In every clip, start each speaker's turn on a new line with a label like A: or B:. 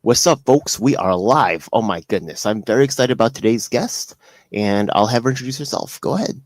A: What's up, folks? We are live. Oh my goodness. I'm very excited about today's guest, and I'll have her introduce herself. Go ahead.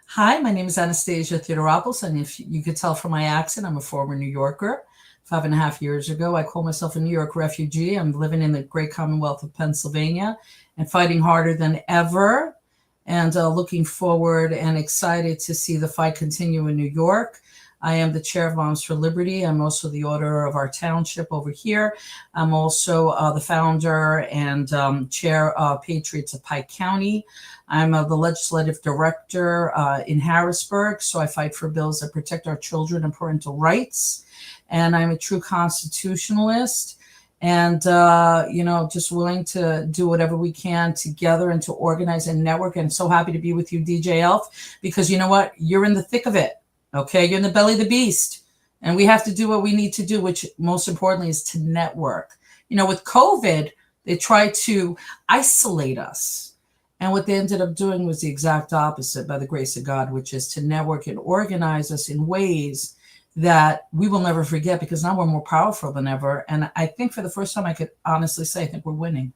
B: Hi, my name is Annastasia Theodoropaulos, and if you could tell from my accent, I'm a former New Yorker. 5.5 years ago, I call myself a New York refugee. I'm living in the great Commonwealth of Pennsylvania and fighting harder than ever, and looking forward and excited to see the fight continue in New York. I am the chair of Moms for Liberty. I'm also the auditor of our township over here. I'm also the founder and chair of Patriots of Pike County. I'm the legislative director in Harrisburg, so I fight for bills that protect our children and parental rights. And I'm a true constitutionalist and, just willing to do whatever we can together and to organize and network. And so happy to be with you, DJ Elf, because you know what? You're in the thick of it. Okay, you're in the belly of the beast, and we have to do what we need to do, which most importantly is to network. With COVID, they tried to isolate us, and what they ended up doing was the exact opposite, by the grace of God, which is to network and organize us in ways that we will never forget, because now we're more powerful than ever. And I think for the first time, I could honestly say, I think we're winning.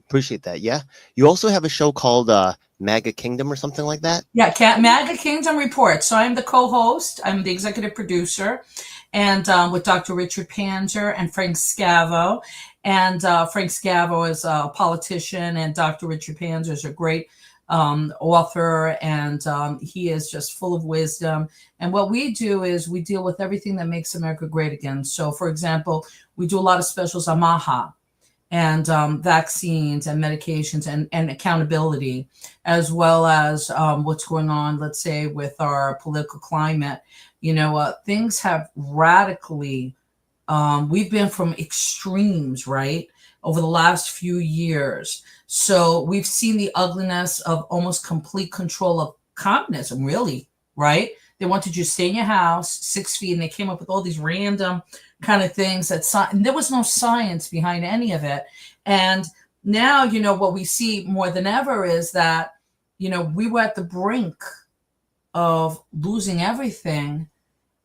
A: Appreciate that. Yeah. You also have a show called MAGA Kingdom or something like that?
B: Yeah, MAGA Kingdom Report. So I'm the co-host. I'm the executive producer, and with Dr. Richard Panzer and Frank Scavo. And Frank Scavo is a politician, and Dr. Richard Panzer is a great author, and he is just full of wisdom. And what we do is we deal with everything that makes America great again. So, for example, we do a lot of specials on MAGA and vaccines and medications and accountability, as well as what's going on, let's say, with our political climate. Things have radically, we've been from extremes, right, over the last few years. So we've seen the ugliness of almost complete control of communism, really, right? They wanted you to stay in your house 6 feet, and they came up with all these random kind of things and there was no science behind any of it. And now, what we see more than ever is that, we were at the brink of losing everything.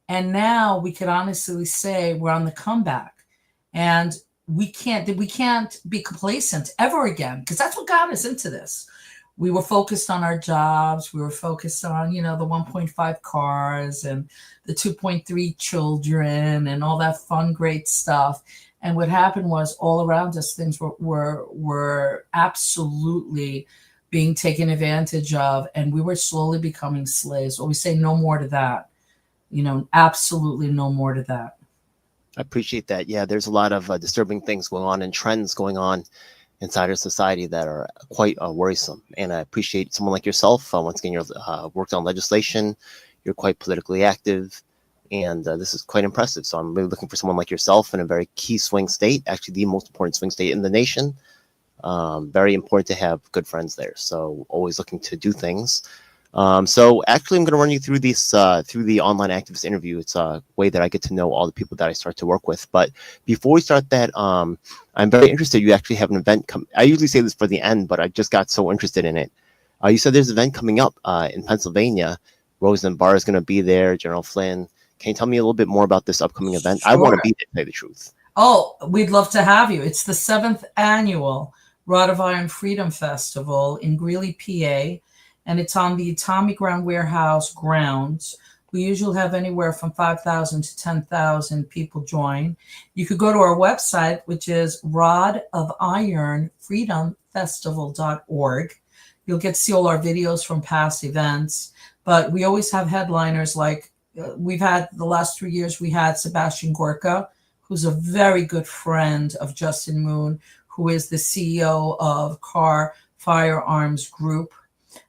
B: And now we could honestly say we're on the comeback, and we can't be complacent ever again, because that's what got us into this. We were focused on our jobs. We were focused on, the 1.5 cars and the 2.3 children and all that fun, great stuff. And what happened was, all around us, things were absolutely being taken advantage of, and we were slowly becoming slaves. Well, we say no more to that. Absolutely no more to that.
A: I appreciate that. Yeah, there's a lot of disturbing things going on and trends going on inside our society that are quite worrisome. And I appreciate someone like yourself. Once again, you've worked on legislation. You're quite politically active. And this is quite impressive. So I'm really looking for someone like yourself in a very key swing state, actually the most important swing state in the nation. Very important to have good friends there. So always looking to do things. So actually, I'm going to run you through this through the online activist interview. It's a way that I get to know all the people that I start to work with. But before we start that, I'm very interested. You actually have an event I usually say this for the end, but I just got so interested in it. You said there's an event coming up in Pennsylvania. Roseland Barr is going to be there. General Flynn. Can you tell me a little bit more about this upcoming event? Sure. I want to be there, to say the truth.
B: Oh, we'd love to have you. It's the 7th annual Rod of Iron Freedom Festival in Greeley, PA. And it's on the Tommy Ground Warehouse grounds. We usually have anywhere from 5,000 to 10,000 people join. You could go to our website, which is rodofironfreedomfestival.org. You'll get to see all our videos from past events. But we always have headliners like we've had the last 3 years. We had Sebastian Gorka, who's a very good friend of Justin Moon, who is the CEO of Car Firearms Group.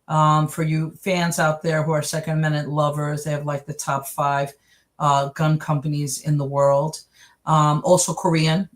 B: For you fans out there who are Second Amendment lovers, they have like the top 5 gun companies in the world. Also Korean.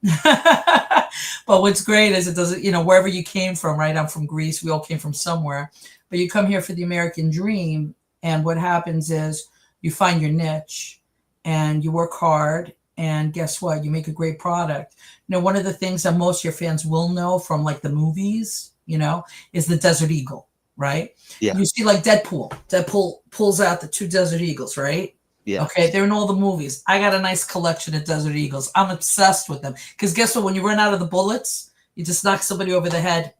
B: But what's great is it doesn't, wherever you came from, right? I'm from Greece. We all came from somewhere. But you come here for the American dream. And what happens is you find your niche and you work hard. And guess what? You make a great product. One of the things that most of your fans will know from like the movies, is the Desert Eagle. Right?
A: Yeah.
B: You see like Deadpool. Deadpool pulls out the 2 Desert Eagles, right?
A: Yeah.
B: Okay, they're in all the movies. I got a nice collection of Desert Eagles. I'm obsessed with them because guess what? When you run out of the bullets, you just knock somebody over the head.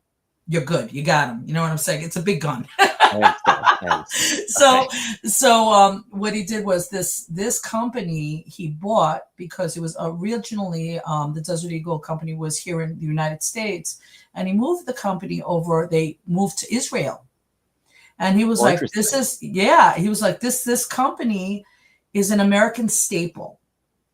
B: You're good. You got them. You know what I'm saying? It's a big gun.
A: I understand. I understand.
B: so
A: Okay.
B: what he did was this company he bought because it was originally the Desert Eagle company was here in the United States, and he moved the company over. They moved to Israel, and he was
A: Well,
B: like, "This
A: interesting.
B: is yeah." He was like, "This company is an American staple."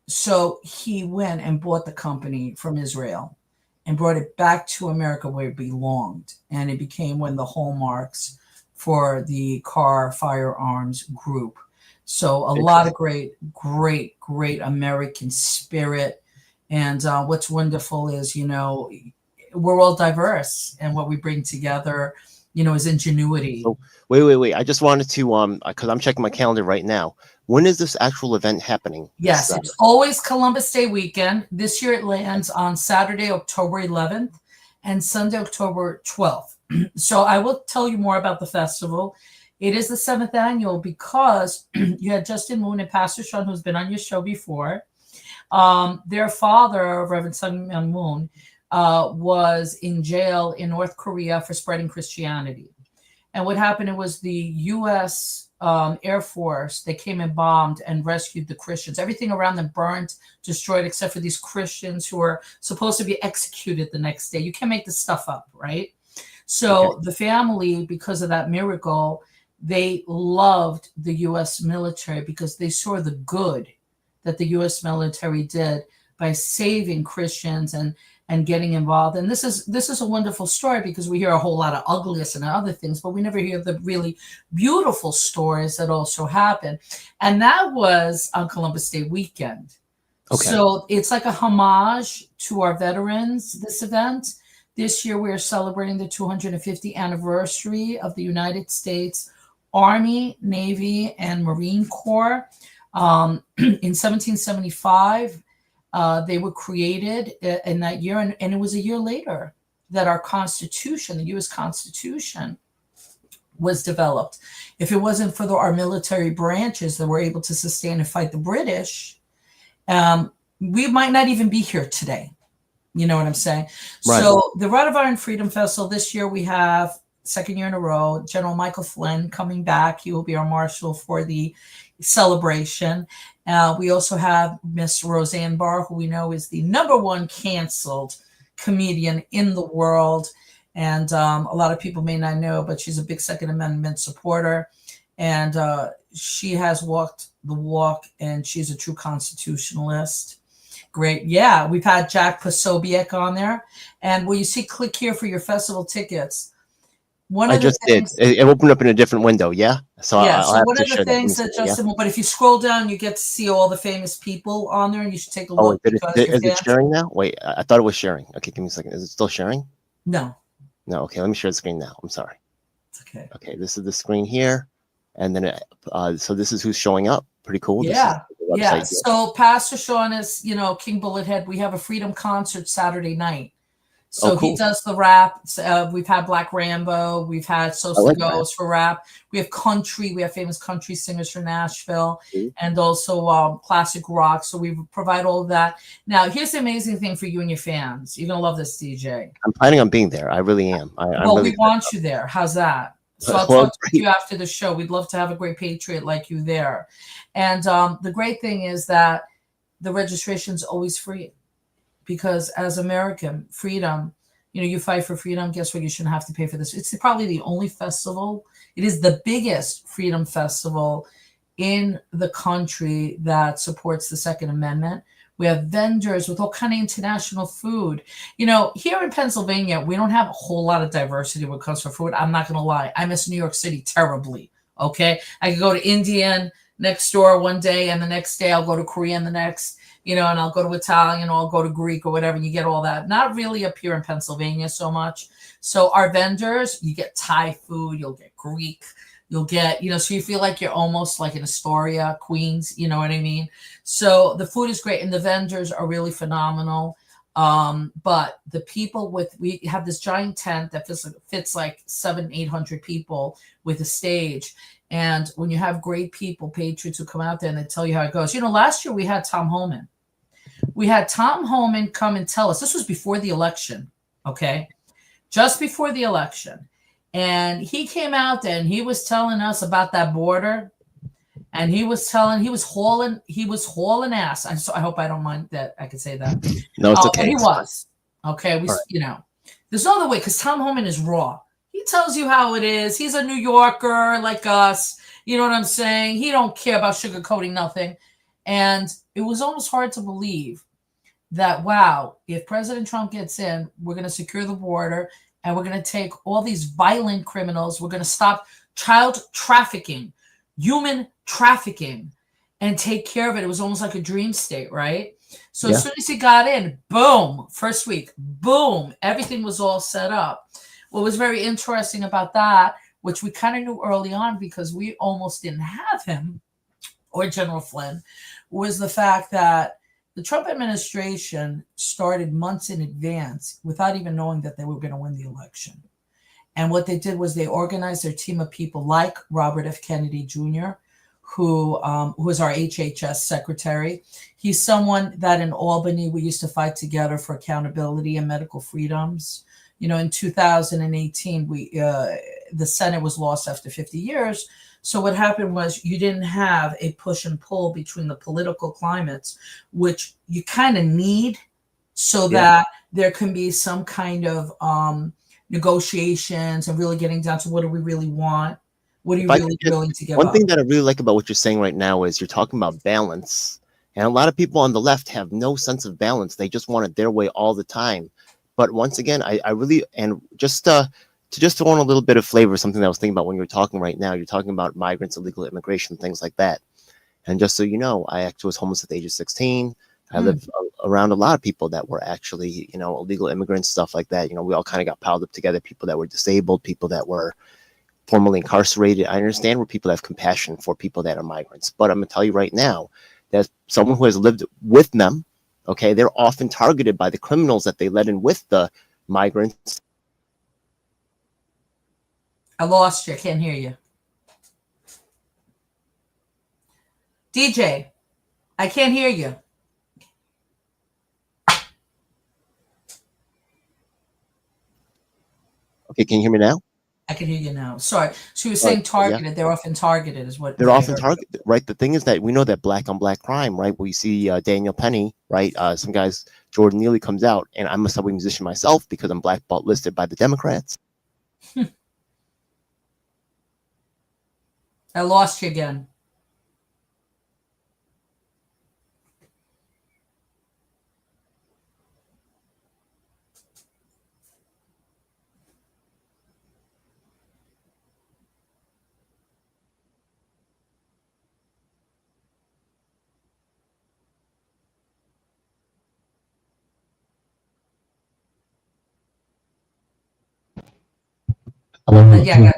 B: So he went and bought the company from Israel and brought it back to America where it belonged. And it became one of the hallmarks for the car firearms group. So a lot of
A: Interesting.
B: great American spirit. And what's wonderful is, we're all diverse, and what we bring together, is ingenuity.
A: So wait. I just wanted to because I'm checking my calendar right now. When is this actual event happening? This
B: Yes, it's always Columbus Day weekend. This year it lands on Saturday, October 11th and Sunday, October 12th. So I will tell you more about the festival. It is the seventh annual because you had Justin Moon and Pastor Sean, who's been on your show before. Their father, Reverend Sun Myung Moon, was in jail in North Korea for spreading Christianity. And what happened, it was the U.S. Air Force, they came and bombed and rescued the Christians. Everything around them burned, destroyed, except for these Christians who were supposed to be executed the next day. You can't make this stuff up, right? So
A: okay.
B: the family, because of that miracle, they loved the U.S. military because they saw the good that the U.S. military did by saving Christians and getting involved. And this is a wonderful story because we hear a whole lot of ugliness and other things, but we never hear the really beautiful stories that also happen. And that was on Columbus Day weekend.
A: Okay.
B: So it's like a homage to our veterans, this event. This year we are celebrating the 250th anniversary of the United States Army, Navy, and Marine Corps. In 1775, they were created in that year, and it was a year later that our Constitution, the U.S. Constitution, was developed. If it wasn't for our military branches that were able to sustain and fight the British, we might not even be here today. You know what I'm saying?
A: Right.
B: So the Rod of Iron Freedom Festival, this year we have, second year in a row, General Michael Flynn coming back. He will be our marshal for the celebration. We also have Miss Roseanne Barr, who we know is the #1 canceled comedian in the world. And a lot of people may not know, but she's a big Second Amendment supporter. And she has walked the walk, and she's a true constitutionalist. Great. Yeah, we've had Jack Posobiec on there. And will you see, click here for your festival tickets.
A: I just did. It opened up in a different window. Yeah. So
B: yeah.
A: I'll
B: So
A: have
B: one
A: to
B: of the
A: share
B: things
A: that.
B: that Justin, but if you scroll down, you get to see all the famous people on there, and you should take a look because
A: is it sharing now? Wait, I thought it was sharing. Okay, give me a second. Is it still sharing?
B: No.
A: No. Okay, let me share the screen now. I'm sorry.
B: It's okay.
A: Okay, this is the screen here, and then so this is who's showing up. Pretty cool.
B: Yeah. Yeah.
A: Here.
B: So Pastor Sean is, King Bullethead. We have a freedom concert Saturday night. So
A: cool.
B: He does the rap. We've had Black Rambo. We've had Sosa Ghost for rap. We have country. We have famous country singers from Nashville, and also classic rock. So we provide all of that. Now, here's the amazing thing for you and your fans. You're going to love this, DJ.
A: I'm planning on being there. I really am.
B: Well, we want you there. How's that? So I'll talk to you after the show. We'd love to have a great patriot like you there. And the great thing is that the registration is always free. Because as American, freedom, you fight for freedom. Guess what? You shouldn't have to pay for this. It's probably the only festival. It is the biggest freedom festival in the country that supports the Second Amendment. We have vendors with all kind of international food. Here in Pennsylvania, we don't have a whole lot of diversity when it comes to food. I'm not going to lie. I miss New York City terribly. Okay. I could go to Indian next door one day, and the next day I'll go to Korean the next, and I'll go to Italian, or I'll go to Greek or whatever, and you get all that. Not really up here in Pennsylvania so much. So our vendors, you get Thai food, you'll get Greek, you'll get, so you feel like you're almost like in Astoria, Queens, you know what I mean? So the food is great, and the vendors are really phenomenal. But the people we have this giant tent that fits like 700-800 people with a stage. And when you have great people, patriots who come out there and they tell you how it goes. Last year we had Tom Homan. We had Tom Homan come and tell us. This was before the election, okay? Just before the election. And he came out there and he was telling us about that border. And he was hauling ass. I hope I don't mind that I could say that.
A: No, it's okay.
B: But he was. Okay. There's no other way, because Tom Homan is raw. He tells you how it is. He's a New Yorker like us. You know what I'm saying? He don't care about sugarcoating nothing. And it was almost hard to believe that, wow, if President Trump gets in, we're going to secure the border and we're going to take all these violent criminals. We're going to stop child trafficking, human trafficking, and take care of it. It was almost like a dream state, right? So as soon as he got in, boom, first week, boom, everything was all set up. What was very interesting about that, which we kind of knew early on because we almost didn't have him or General Flynn, was the fact that the Trump administration started months in advance without even knowing that they were going to win the election. And what they did was they organized their team of people like Robert F. Kennedy Jr., who is our HHS secretary. He's someone that in Albany, we used to fight together for accountability and medical freedoms. In 2018, the Senate was lost after 50 years. So what happened was you didn't have a push and pull between the political climates, which you kind of need so that there can be some kind of negotiations and really getting down to what do we really want? What are you really willing to give up?
A: One thing that I really like about what you're saying right now is you're talking about balance. And a lot of people on the left have no sense of balance. They just want it their way all the time. But once again, I really, and just to throw in a little bit of flavor, something that I was thinking about when you were talking right now, you're talking about migrants, illegal immigration, things like that. And just so you know, I actually was homeless at the age of 16. I lived around a lot of people that were actually, illegal immigrants, stuff like that. We all kind of got piled up together, people that were disabled, people that were formerly incarcerated. I understand where people have compassion for people that are migrants, but I'm going to tell you right now that someone who has lived with them, okay, they're often targeted by the criminals that they let in with the migrants.
B: I lost you. I can't hear you. DJ, I can't hear you.
A: Okay, can you hear me now?
B: I can hear you now. Sorry. So you were saying targeted. Yeah. They're often targeted is what.
A: They're often targeted, right? The thing is that we know that black on black crime, right? We see Daniel Penny, right? Some guys, Jordan Neely comes out, and I'm a subway musician myself because I'm black belt listed by the Democrats.
B: I lost you again.
A: Yeah,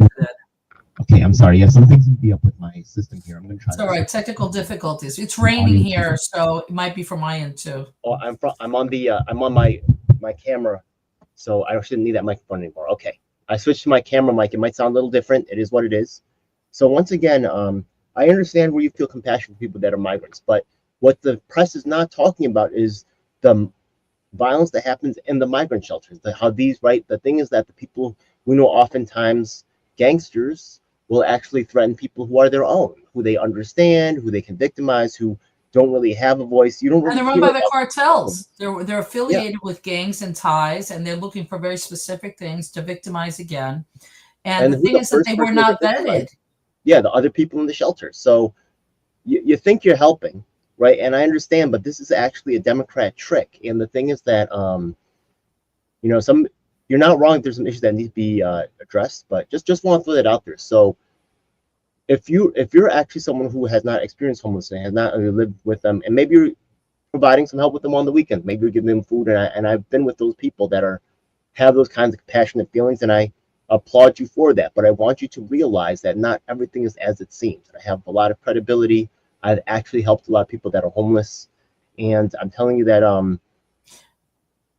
A: okay, I'm sorry. Yeah, something's going to be up with my system here. I'm going to try.
B: It's all right. Technical difficulties. It's raining here, so it might be from my end too.
A: Oh, I'm on my camera, so I shouldn't need that microphone anymore. Okay, I switched to my camera mic. It might sound a little different. It is what it is. So once again, I understand where you feel compassion for people that are migrants, but what the press is not talking about is the violence that happens in the migrant shelters. The thing is that the people we know, oftentimes gangsters will actually threaten people who are their own, who they understand, who they can victimize, who don't really have a voice.
B: And they're run by the cartels. They're affiliated with gangs and ties, and they're looking for very specific things to victimize again. And the thing is that they were not vetted.
A: Yeah, the other people in the shelter. So you think you're helping, right? And I understand, but this is actually a Democrat trick. And the thing is that, you're not wrong if there's some issues that need to be addressed, but just want to throw that out there. So if you're actually someone who has not experienced homelessness, has not lived with them, and maybe you're providing some help with them on the weekends, maybe you're giving them food, and I've been with those people that have those kinds of compassionate feelings, and I applaud you for that. But I want you to realize that not everything is as it seems. I have a lot of credibility. I've actually helped a lot of people that are homeless, and I'm telling you that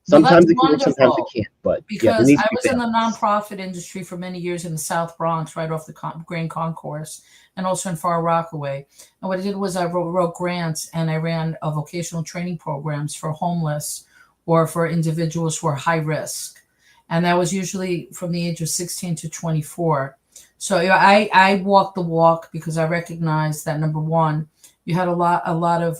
B: No, that's
A: Sometimes it can work, sometimes it
B: wonderful.
A: can't. But yeah, there
B: Because
A: needs
B: I
A: to be
B: was in the
A: balance.
B: nonprofit industry for many years in the South Bronx, right off the Grand Concourse, and also in Far Rockaway. And what I did was I wrote grants and I ran vocational training programs for homeless or for individuals who are high risk. And that was usually from the age of 16 to 24. So I walked the walk because I recognized that number one, you had a lot of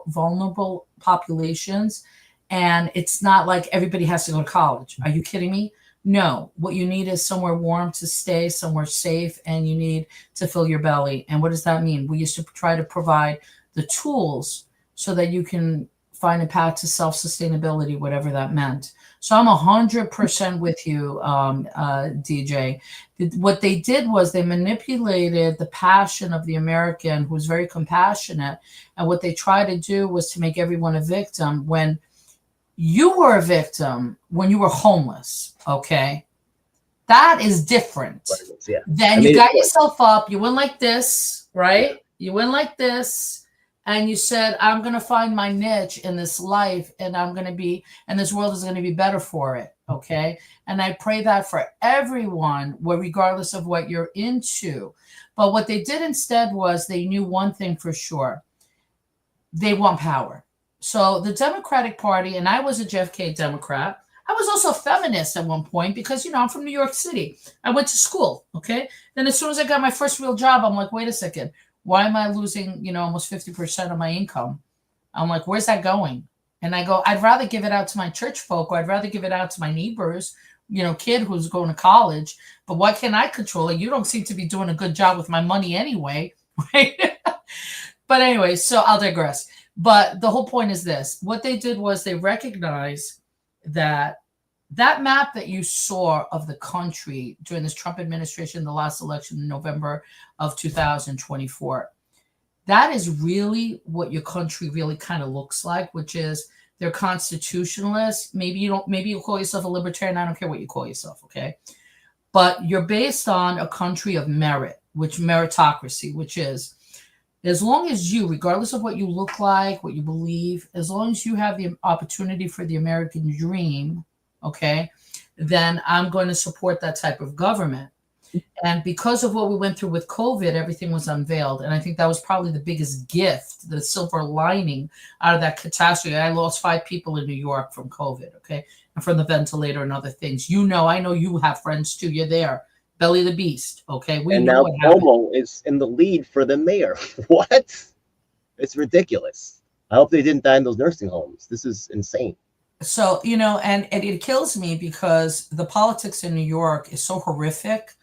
B: vulnerable populations, and it's not like everybody has to go to college. Are you kidding me? No. What you need is somewhere warm to stay, somewhere safe, and you need to fill your belly. And what does that mean? We used to try to provide the tools so that you can find a path to self-sustainability, whatever that meant. So I'm 100% with you, DJ. What they did was they manipulated the passion of the American, who's very compassionate, and what they tried to do was to make everyone a victim when you were a victim when you were homeless, okay? That is different.
A: Yeah.
B: Then you got yourself up, you went like this, right? You went like this, and you said, I'm going to find my niche in this life, and this world is going to be better for it, okay? And I pray that for everyone, regardless of what you're into. But what they did instead was they knew one thing for sure. They want power. So the Democratic Party, and I was a JFK Democrat. I was also a feminist at one point because, I'm from New York City. I went to school, okay? Then as soon as I got my first real job, I'm like, wait a second. Why am I losing, almost 50% of my income? I'm like, where's that going? And I go, I'd rather give it out to my church folk, or I'd rather give it out to my neighbors, kid who's going to college. But why can't I control it? You don't seem to be doing a good job with my money anyway, right? But anyway, so I'll digress. But the whole point is this. What they did was they recognized that map that you saw of the country during this Trump administration, the last election in November of 2024, that is really what your country really kind of looks like, which is they're constitutionalists. Maybe you call yourself a libertarian. I don't care what you call yourself, okay? But you're based on a country of meritocracy, which is, as long as you, regardless of what you look like, what you believe, as long as you have the opportunity for the American dream, okay, then I'm going to support that type of government. And because of what we went through with COVID, everything was unveiled. And I think that was probably the biggest gift, the silver lining out of that catastrophe. I lost 5 people in New York from COVID, okay, and from the ventilator and other things. I know you have friends too. You're there. Belly the beast, okay?
A: And now Cuomo is in the lead for the mayor. What? It's ridiculous. I hope they didn't die in those nursing homes. This is insane.
B: So, and it kills me because the politics in New York is so horrific.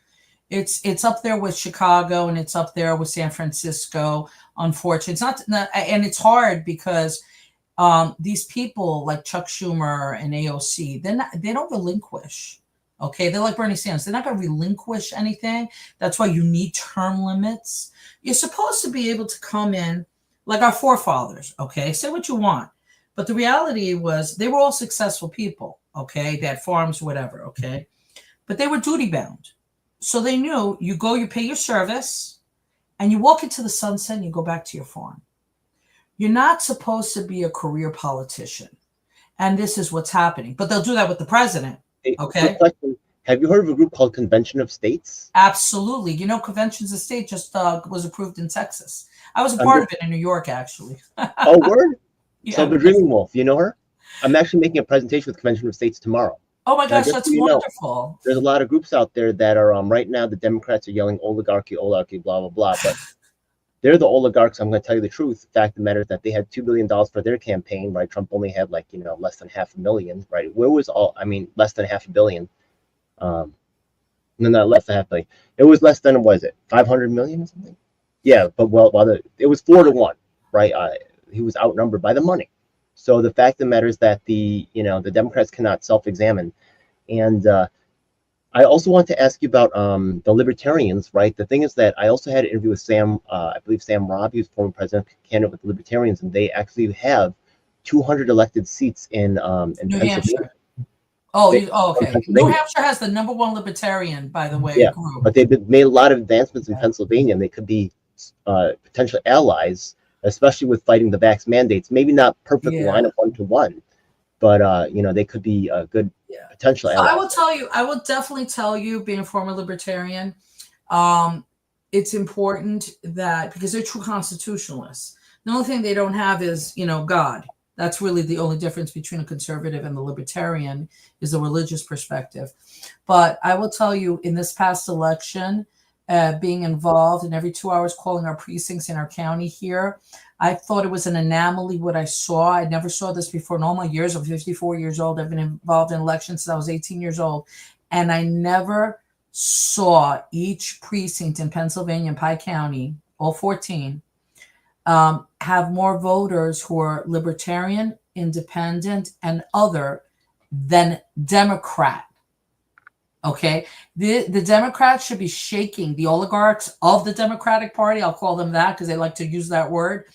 B: It's up there with Chicago, and it's up there with San Francisco. Unfortunately, it's not, and it's hard because these people like Chuck Schumer and AOC, they don't relinquish. Okay, they're like Bernie Sanders. They're not going to relinquish anything. That's why you need term limits. You're supposed to be able to come in like our forefathers, okay? Say what you want. But the reality was they were all successful people, okay? They had farms, whatever, okay? But they were duty bound. So they knew you go, you pay your service, and you walk into the sunset and you go back to your farm. You're not supposed to be a career politician. And this is what's happening. But they'll do that with the president. Okay.
A: Have you heard of a group called Convention of States?
B: Absolutely. Conventions of State just was approved in Texas. I was a part of it in New York, actually.
A: Oh, word?
B: Yeah.
A: So the Dreaming Wolf, you know her? I'm actually making a presentation with Convention of States tomorrow.
B: Oh my gosh, that's wonderful.
A: There's a lot of groups out there that are right now. The Democrats are yelling oligarchy, blah blah blah. But they're the oligarchs. I'm going to tell you the truth. The fact of the matter is that they had $2 billion for their campaign, right? Trump only had less than $500,000, right? Where was less than $500 million? No, not less than $500 million. It was less than, what is it, 500 million or something? Yeah, but it was 4-1, right? He was outnumbered by the money. So the fact of the matter is that the Democrats cannot self-examine. And I also want to ask you about the Libertarians, right? The thing is that I also had an interview with Sam, I believe Sam Robb, he was former president candidate with the Libertarians, and they actually have 200 elected seats in
B: New Hampshire. Okay. New Hampshire has the #1 Libertarian, by the way.
A: Yeah,
B: group.
A: But they've made a lot of advancements in Pennsylvania, and they could be potential allies especially with fighting the vax mandates. Maybe not perfect
B: Yeah.
A: line of 1-to-1, but they could be a good
B: Yeah.
A: potential
B: So I
A: allies.
B: will tell you, I will definitely tell you, being a former libertarian, um, it's important that because they're true constitutionalists. The only thing they don't have is, God. That's really the only difference between a conservative and the libertarian is the religious perspective. But I will tell you, in this past election, being involved and every 2 hours calling our precincts in our county here, I thought it was an anomaly what I saw. I never saw this before in all my years. I'm 54 years old. I've been involved in elections since I was 18 years old. And I never saw each precinct in Pennsylvania and Pike County, all 14, have more voters who are libertarian, independent, and other than Democrat. Okay, the Democrats should be shaking the oligarchs of the Democratic Party. I'll call them that because they like to use that word,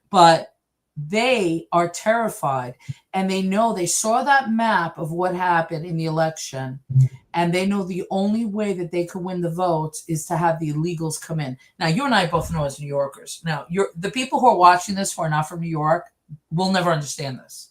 B: but they are terrified, and they know they saw that map of what happened in the election, and they know the only way that they could win the votes is to have the illegals come in. Now, you and I both know as New Yorkers. Now, the people who are watching this who are not from New York will never understand this.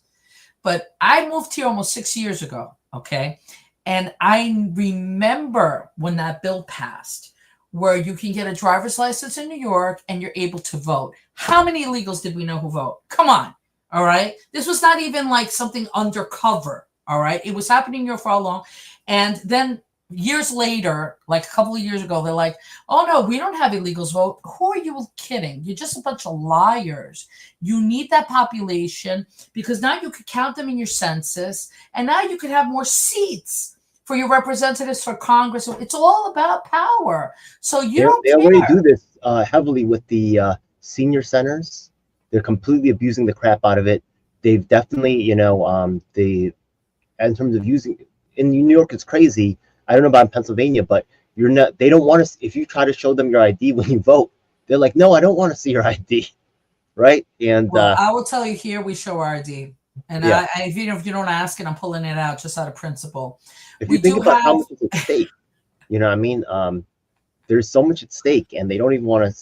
B: But I moved here almost 6 years ago, okay? And I remember when that bill passed, where you can get a driver's license in New York and you're able to vote. How many illegals did we know who vote? Come on, all right? This was not even like something undercover, all right? It was happening here for how long? And then years later, like a couple of years ago, they're like, oh no, we don't have illegals vote. Who are you kidding? You're just a bunch of liars. You need that population because now you could count them in your census and now you could have more seats for your representatives for Congress. It's all about power. So you don't
A: They already do
B: care.
A: this heavily with the senior centers. They're completely abusing the crap out of it. They've definitely, in terms of using in New York, it's crazy. I don't know about in Pennsylvania, but you're not. They don't want to. If you try to show them your ID when you vote, they're like, "No, I don't want to see your ID." Right? And
B: Well, I will tell you here, we show our ID. And
A: yeah,
B: if you don't ask it, I'm pulling it out just out of principle.
A: if you
B: We
A: think
B: do
A: about how
B: have,
A: much is at stake, you know what I mean? There's so much at stake, and they don't even want to.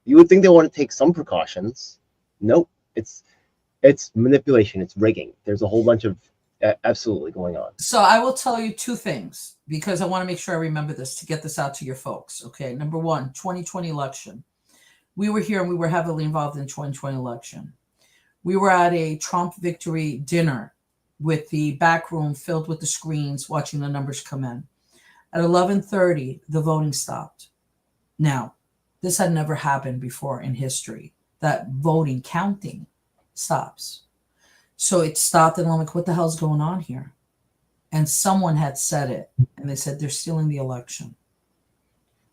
A: You would think they want to take some precautions. Nope. It's manipulation. It's rigging. There's a whole bunch of absolutely going on.
B: so I will tell you two things because I want to make sure I remember this to get this out to your folks. Okay. Number one, 2020 election. We were here and we were heavily involved in the 2020 election. We were at a Trump victory dinner with the back room filled with the screens watching the numbers come in. At 11:30, the voting stopped. Now, this had never happened before in history, that voting counting stops. So it stopped, and I'm like, what the hell's going on here? And someone had said it, and they said, they're stealing the election.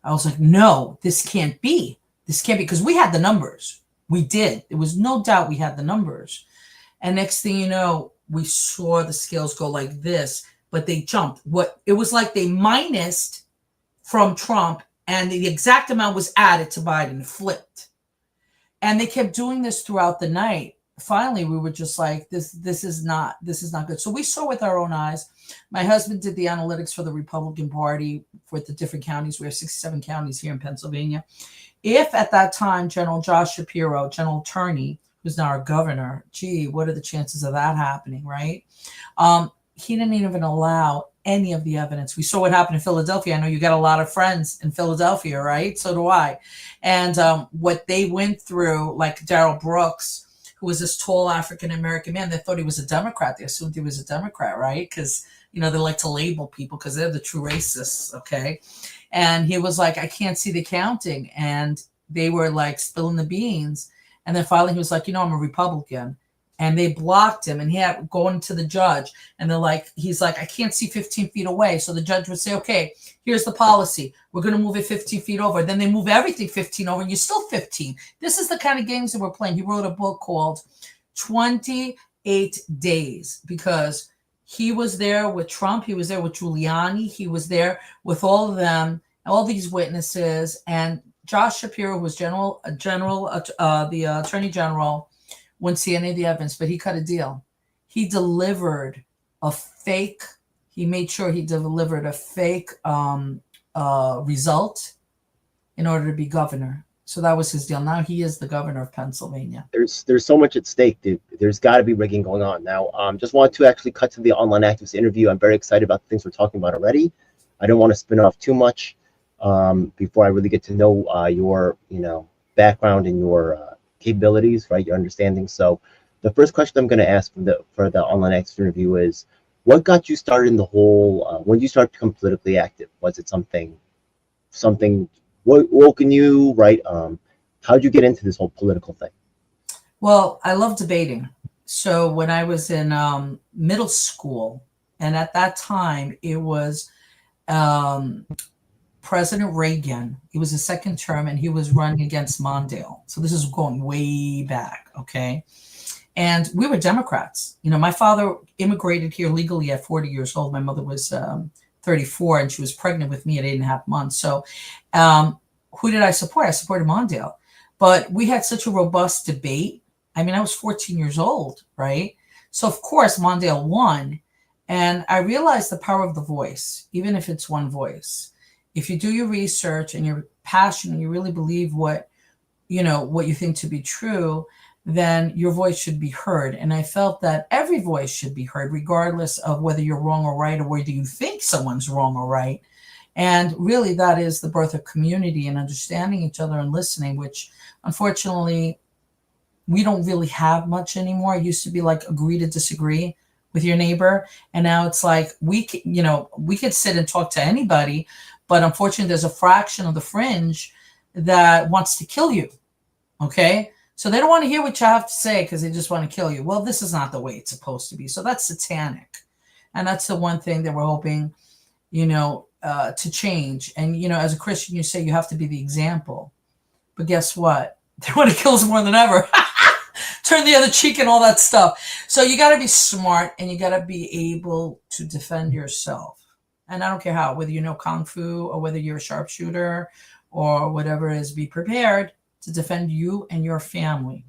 B: I was like, no, this can't be. This can't be, because we had the numbers. We did. There was no doubt we had the numbers. And next thing you know, we saw the scales go like this, but they jumped. It was like they minused from Trump, and the exact amount was added to Biden, flipped. And they kept doing this throughout the night. Finally, we were just like, this is not good. So we saw with our own eyes. My husband did the analytics for the Republican Party with the different counties. We have 67 counties here in Pennsylvania. If at that time, General Josh Shapiro, General Attorney, who's now our governor, gee, what are the chances of that happening, right? He didn't even allow any of the evidence. We saw what happened in Philadelphia. I know you got a lot of friends in Philadelphia, right? So do I. And what they went through, like Darrell Brooks, who was this tall African-American man, they thought he was a Democrat. They assumed he was a Democrat, right? Because, they like to label people because they're the true racists, okay? And he was like, I can't see the counting. And they were like spilling the beans. And then finally he was like, I'm a Republican. And they blocked him, and he had going to the judge, and he's like, I can't see 15 feet away. So the judge would say, okay, here's the policy. We're going to move it 15 feet over. Then they move everything 15 over, and you're still 15. This is the kind of games that we're playing. He wrote a book called 28 Days because he was there with Trump. He was there with Giuliani. He was there with all of them, all these witnesses. And Josh Shapiro, who was the Attorney General, wouldn't see any of the evidence, but he cut a deal. He delivered a fake. He made sure he delivered a fake result in order to be governor. So that was his deal. Now he is the governor of Pennsylvania.
A: There's so much at stake, dude. There's got to be rigging going on now. Just want to actually cut to the online activist interview. I'm very excited about the things we're talking about already. I don't want to spin off too much before I really get to know your background and your capabilities, right? Your understanding. So the first question I'm going to ask for the online activist interview is, what got you started in the whole? When did you start to become politically active? Was it something woke in you, right? How'd you get into this whole political thing?
B: Well, I love debating. So when I was in middle school, and at that time it was President Reagan. It was his second term, and he was running against Mondale. So this is going way back, okay? And we were Democrats. My father immigrated here legally at 40 years old. My mother was 34, and she was pregnant with me at 8.5 months. So who did I support? I supported Mondale. But we had such a robust debate. I mean, I was 14 years old, right? So, of course, Mondale won. And I realized the power of the voice, even if it's one voice. If you do your research and you're passionate, you really believe what you think to be true, then your voice should be heard. And I felt that every voice should be heard, regardless of whether you're wrong or right, or whether you think someone's wrong or right. And really, that is the birth of community and understanding each other and listening, which unfortunately we don't really have much anymore. It used to be like agree to disagree with your neighbor. And now it's like we could sit and talk to anybody, but unfortunately there's a fraction of the fringe that wants to kill you. Okay. So they don't want to hear what you have to say because they just want to kill you. Well, this is not the way it's supposed to be. So that's satanic. And that's the one thing that we're hoping, to change. And, as a Christian, you say you have to be the example. But guess what? They want to kill us more than ever. Turn the other cheek and all that stuff. So you got to be smart, and you got to be able to defend yourself. And I don't care how, whether you know Kung Fu or whether you're a sharpshooter or whatever it is, be prepared to defend you and your family.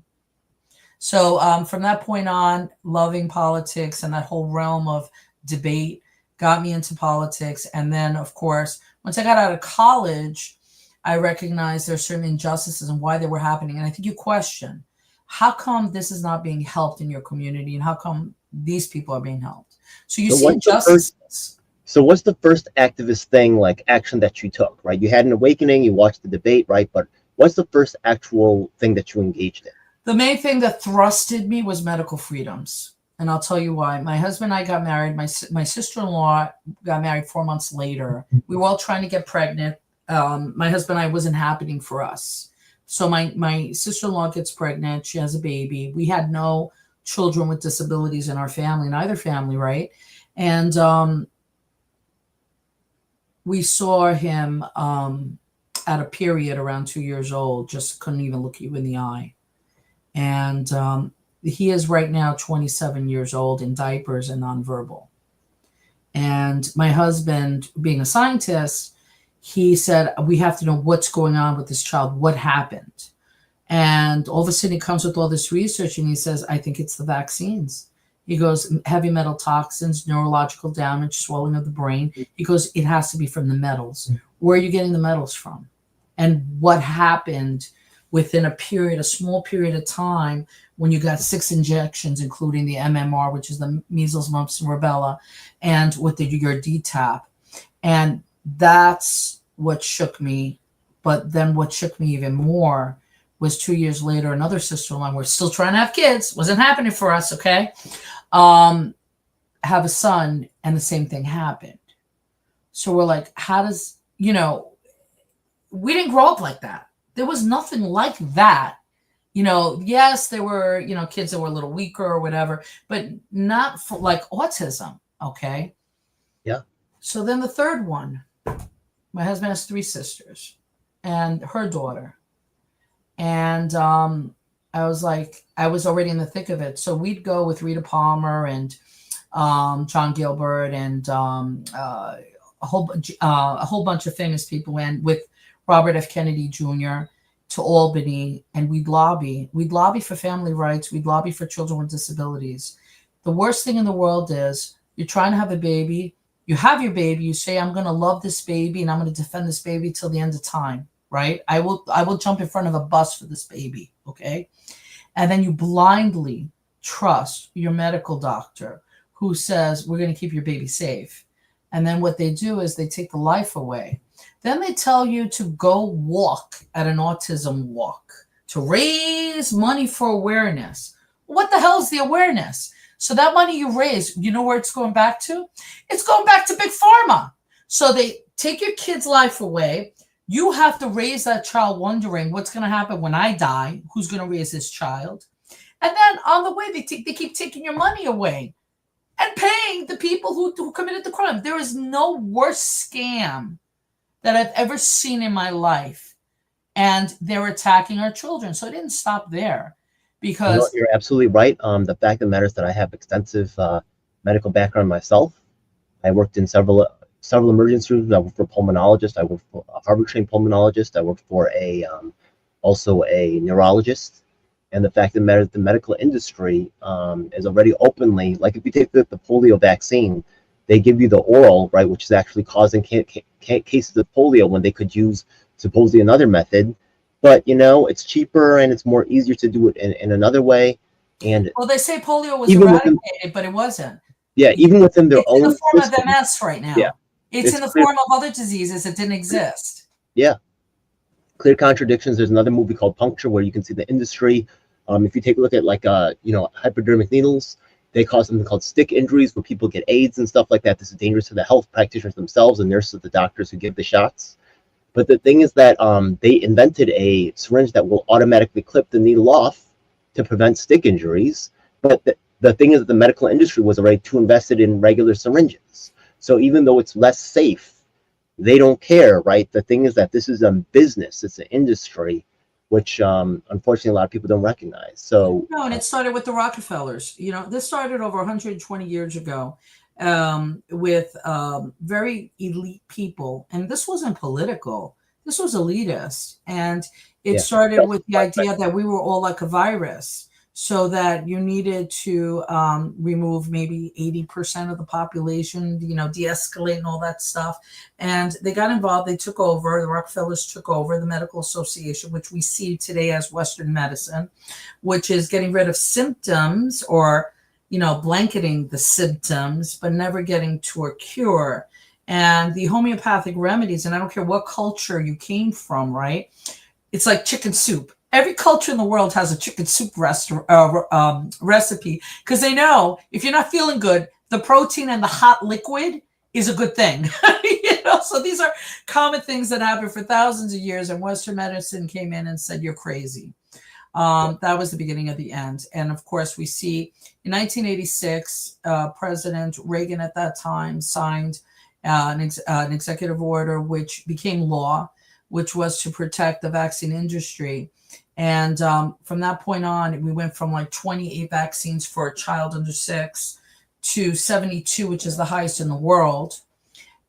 B: So from that point on, loving politics and that whole realm of debate got me into politics. And then, of course, once I got out of college, I recognized there's certain injustices and why they were happening. And I think you question, how come this is not being helped in your community, and how come these people are being helped? So you see injustices.
A: So what's the first activist thing, like action that you took, right? You had an awakening, you watched the debate, right? But what's the first actual thing that you engaged in?
B: The main thing that thrusted me was medical freedoms. And I'll tell you why. My husband and I got married. My sister-in-law got married 4 months later. We were all trying to get pregnant. My husband and I, wasn't happening for us. So my sister-in-law gets pregnant. She has a baby. We had no children with disabilities in our family, neither family, right? And we saw him at a period around 2 years old, just couldn't even look you in the eye. And he is right now 27 years old, in diapers and nonverbal. And my husband, being a scientist, he said, we have to know what's going on with this child, what happened. And all of a sudden he comes with all this research and he says, I think it's the vaccines. He goes, heavy metal toxins, neurological damage, swelling of the brain. He goes, it has to be from the metals. Where are you getting the metals from? And what happened within a small period of time, when you got 6 injections, including the MMR, which is the measles, mumps, and rubella, and with your DTaP. And that's what shook me. But then what shook me even more was 2 years later, another sister-in-law, we're still trying to have kids, wasn't happening for us, okay? Have a son, and the same thing happened. So we're like, how does, we didn't grow up like that. There was nothing like that. Yes, there were, kids that were a little weaker or whatever, but not for like autism. Okay.
A: Yeah. So
B: then the third one, my husband has 3 sisters and her daughter. And I was already in the thick of it. So we'd go with Rita Palmer and John Gilbert and a whole bunch of famous people, and with Robert F. Kennedy Jr. to Albany, and we'd lobby for family rights. We'd lobby for children with disabilities. The worst thing in the world is you're trying to have a baby. You have your baby. You say, I'm going to love this baby and I'm going to defend this baby till the end of time. right? I will jump in front of a bus for this baby, okay? And then you blindly trust your medical doctor who says, we're going to keep your baby safe. And then what they do is they take the life away. Then they tell you to go walk at an autism walk to raise money for awareness. What the hell is the awareness? So that money you raise, you know where it's going back to? It's going back to Big Pharma. So they take your kid's life away. You have to raise that child wondering what's going to happen when I die, who's going to raise this child. And then on the way, they keep taking your money away and paying the people who committed the crime. There is no worse scam that I've ever seen in my life. And they're attacking our children. So it didn't stop there because...
A: You're absolutely right. The fact of the matter is that I have extensive medical background myself. I worked in several emergency rooms. I worked for a pulmonologist. I worked for a Harvard-trained pulmonologist. I worked for also a neurologist. And the fact of the matter is the medical industry is already openly, like if you take the polio vaccine, they give you the oral, right, which is actually causing cases of polio when they could use supposedly another method. But, it's cheaper and it's more easier to do it in another way. And
B: well, they say polio was eradicated, but it wasn't.
A: Yeah, even within their own
B: in the form
A: system,
B: of MS right now.
A: Yeah.
B: It's in the form of other diseases that didn't exist.
A: Yeah. Clear contradictions. There's another movie called Puncture where you can see the industry. If you take a look at hypodermic needles, they cause something called stick injuries where people get AIDS and stuff like that. This is dangerous to the health practitioners themselves and nurses, the doctors who give the shots. But the thing is that they invented a syringe that will automatically clip the needle off to prevent stick injuries. But the thing is that the medical industry was already too invested in regular syringes. So even though it's less safe, they don't care, right? The thing is that this is a business, it's an industry, which unfortunately a lot of people don't recognize. So
B: no, and it started with the Rockefellers. This started over 120 years ago with very elite people, and this wasn't political. This was elitist, and it started with the idea that we were all like a virus. So that you needed to remove maybe 80% of the population, de-escalate and all that stuff. And they got involved. They took over. The Rockefellers took over the Medical Association, which we see today as Western medicine, which is getting rid of symptoms or, blanketing the symptoms, but never getting to a cure. And the homeopathic remedies, and I don't care what culture you came from, right? It's like chicken soup. Every culture in the world has a chicken soup recipe because they know if you're not feeling good, the protein and the hot liquid is a good thing. So these are common things that happen for thousands of years, and Western medicine came in and said, you're crazy. That was the beginning of the end. And of course, we see in 1986, President Reagan at that time signed an executive order, which became law, which was to protect the vaccine industry. And from that point on, we went from like 28 vaccines for a child under 6 to 72, which is the highest in the world.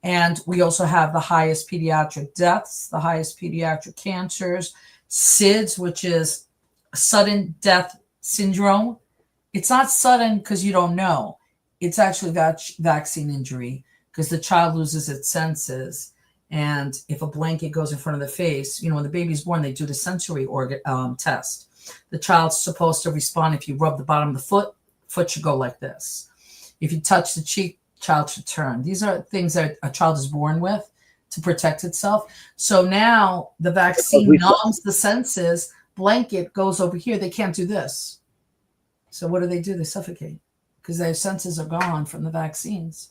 B: And we also have the highest pediatric deaths, the highest pediatric cancers, SIDS, which is sudden death syndrome. It's not sudden because you don't know. It's actually vaccine injury because the child loses its senses. And if a blanket goes in front of the face, when the baby's born, they do the sensory organ test. The child's supposed to respond. If you rub the bottom of the foot should go like this. If you touch the cheek, child should turn. These are things that a child is born with to protect itself. So now the vaccine numbs the senses. Blanket goes over here. They can't do this. So what do? They suffocate because their senses are gone from the vaccines.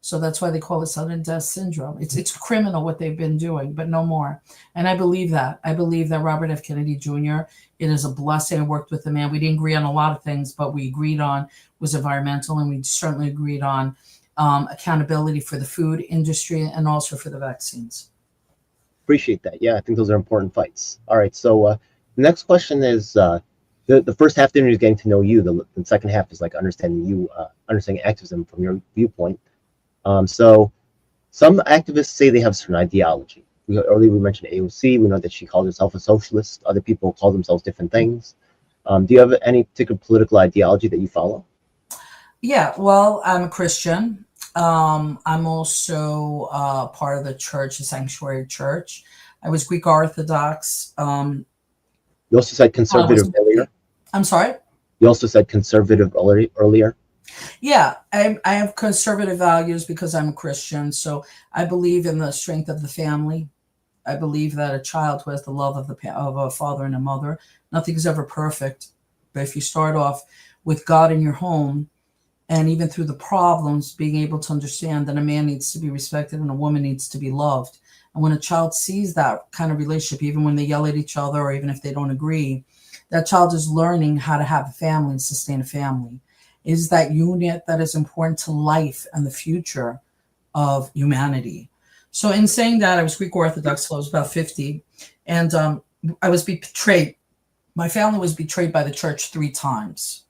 B: So that's why they call it sudden death syndrome. It's criminal what they've been doing, but no more. And I believe that. I believe that Robert F. Kennedy Jr., it is a blessing. I worked with the man. We didn't agree on a lot of things, but we agreed on was environmental, and we certainly agreed on accountability for the food industry and also for the vaccines.
A: Appreciate that. Yeah, I think those are important fights. All right, so the next question is the first half of the interview is getting to know you. The second half is like understanding you, understanding activism from your viewpoint. So some activists say they have a certain ideology. Earlier we mentioned AOC. We know that she called herself a socialist. Other people call themselves different things. Do you have any particular political ideology that you follow?
B: Yeah, well, I'm a Christian. I'm also part of the church, the Sanctuary Church. I was Greek Orthodox.
C: You also said conservative earlier.
B: I'm sorry?
C: You also said conservative earlier.
B: Yeah, I have conservative values because I'm a Christian. So I believe in the strength of the family. I believe that a child who has the love of a father and a mother, nothing is ever perfect. But if you start off with God in your home, and even through the problems, being able to understand that a man needs to be respected and a woman needs to be loved. And when a child sees that kind of relationship, even when they yell at each other or even if they don't agree, that child is learning how to have a family and sustain a family. It is that unit that is important to life and the future of humanity. So in saying that, I was Greek Orthodox, so I was about 50. And I was betrayed. My family was betrayed by the church 3 times.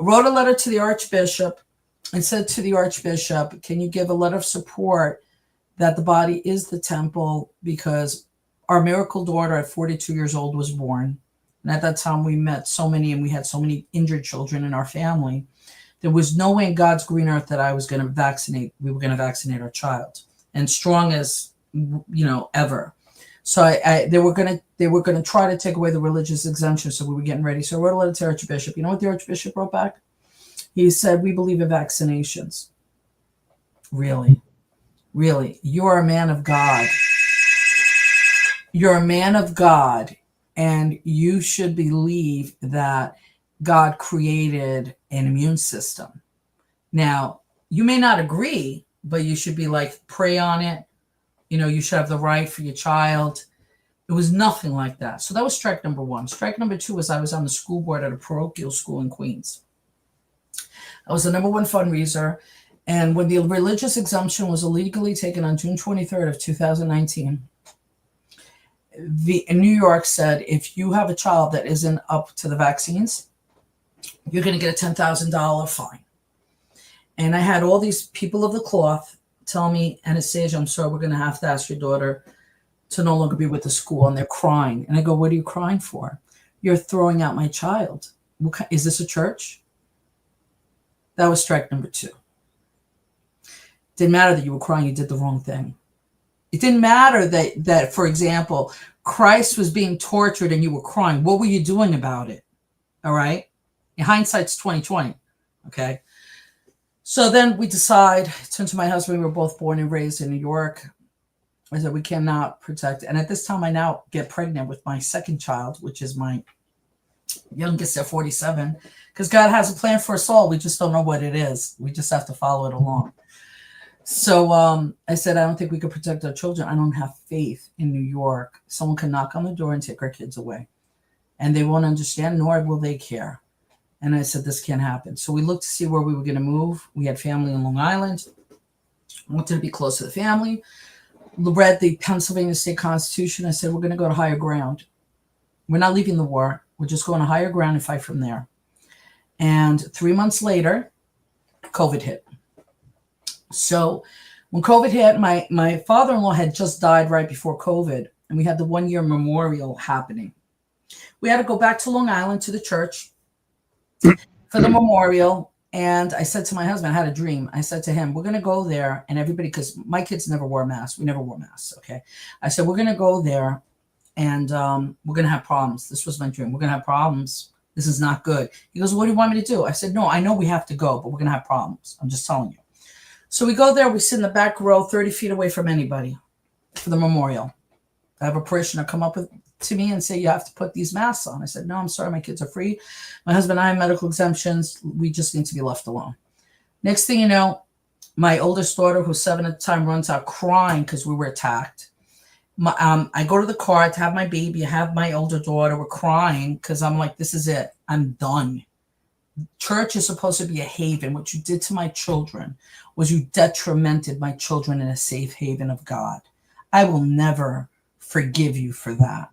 B: Wrote a letter to the Archbishop and said to the Archbishop, can you give a letter of support that the body is the temple, because our miracle daughter at 42 years old was born. And at that time we met so many, and we had so many injured children in our family. There was no way in God's green earth that I was going to vaccinate. We were going to vaccinate our child, and strong as, ever. So they were going to try to take away the religious exemption. So we were getting ready. So I wrote a letter to the Archbishop. You know what the Archbishop wrote back? He said, we believe in vaccinations. Really? Really? You are a man of God. You're a man of God, and you should believe that God created an immune system. Now, you may not agree, but you should be like, pray on it. You should have the right for your child. It was nothing like that. So that was strike number 1. Strike number 2 was I was on the school board at a parochial school in Queens. I was the number 1 fundraiser. And when the religious exemption was illegally taken on June 23rd of 2019, New York said, if you have a child that isn't up to the vaccines, you're going to get a $10,000 fine. And I had all these people of the cloth tell me, Annastasia, I'm sorry, we're going to have to ask your daughter to no longer be with the school. And they're crying. And I go, what are you crying for? You're throwing out my child. Is this a church? That was strike number 2. Didn't matter that you were crying, you did the wrong thing. It didn't matter that, for example, Christ was being tortured and you were crying. What were you doing about it? All right. In hindsight's 2020. Okay. So then we decide, I turned to my husband, we were both born and raised in New York. I said, we cannot protect. And at this time, I now get pregnant with my second child, which is my youngest at 47, because God has a plan for us all. We just don't know what it is. We just have to follow it along. So I said, I don't think we could protect our children. I don't have faith in New York. Someone can knock on the door and take our kids away. And they won't understand, nor will they care. And I said, this can't happen. So we looked to see where we were going to move. We had family in Long Island. Wanted to be close to the family. Read the Pennsylvania State Constitution. I said, we're going to go to higher ground. We're not leaving the war. We're just going to higher ground and fight from there. And 3 months later, COVID hit. So when COVID hit, my father-in-law had just died right before COVID, and we had the 1-year memorial happening. We had to go back to Long Island to the church for the memorial. And I said to my husband, I had a dream. I said to him, we're going to go there, and everybody, because my kids never wore masks. We never wore masks. Okay. I said, we're going to go there, and we're going to have problems. This was my dream. We're going to have problems. This is not good. He goes, what do you want me to do? I said, no, I know we have to go, but we're going to have problems. I'm just telling you. So we go there. We sit in the back row, 30 feet away from anybody for the memorial. I have a parishioner come up to me and say, you have to put these masks on. I said, no, I'm sorry. My kids are free. My husband and I have medical exemptions. We just need to be left alone. Next thing you know, my oldest daughter, who's 7 at the time, runs out crying because we were attacked. I go to the car to have my baby. I have my older daughter. We're crying because I'm like, this is it. I'm done. Church is supposed to be a haven. What you did to my children was you detrimented my children in a safe haven of God. I will never forgive you for that.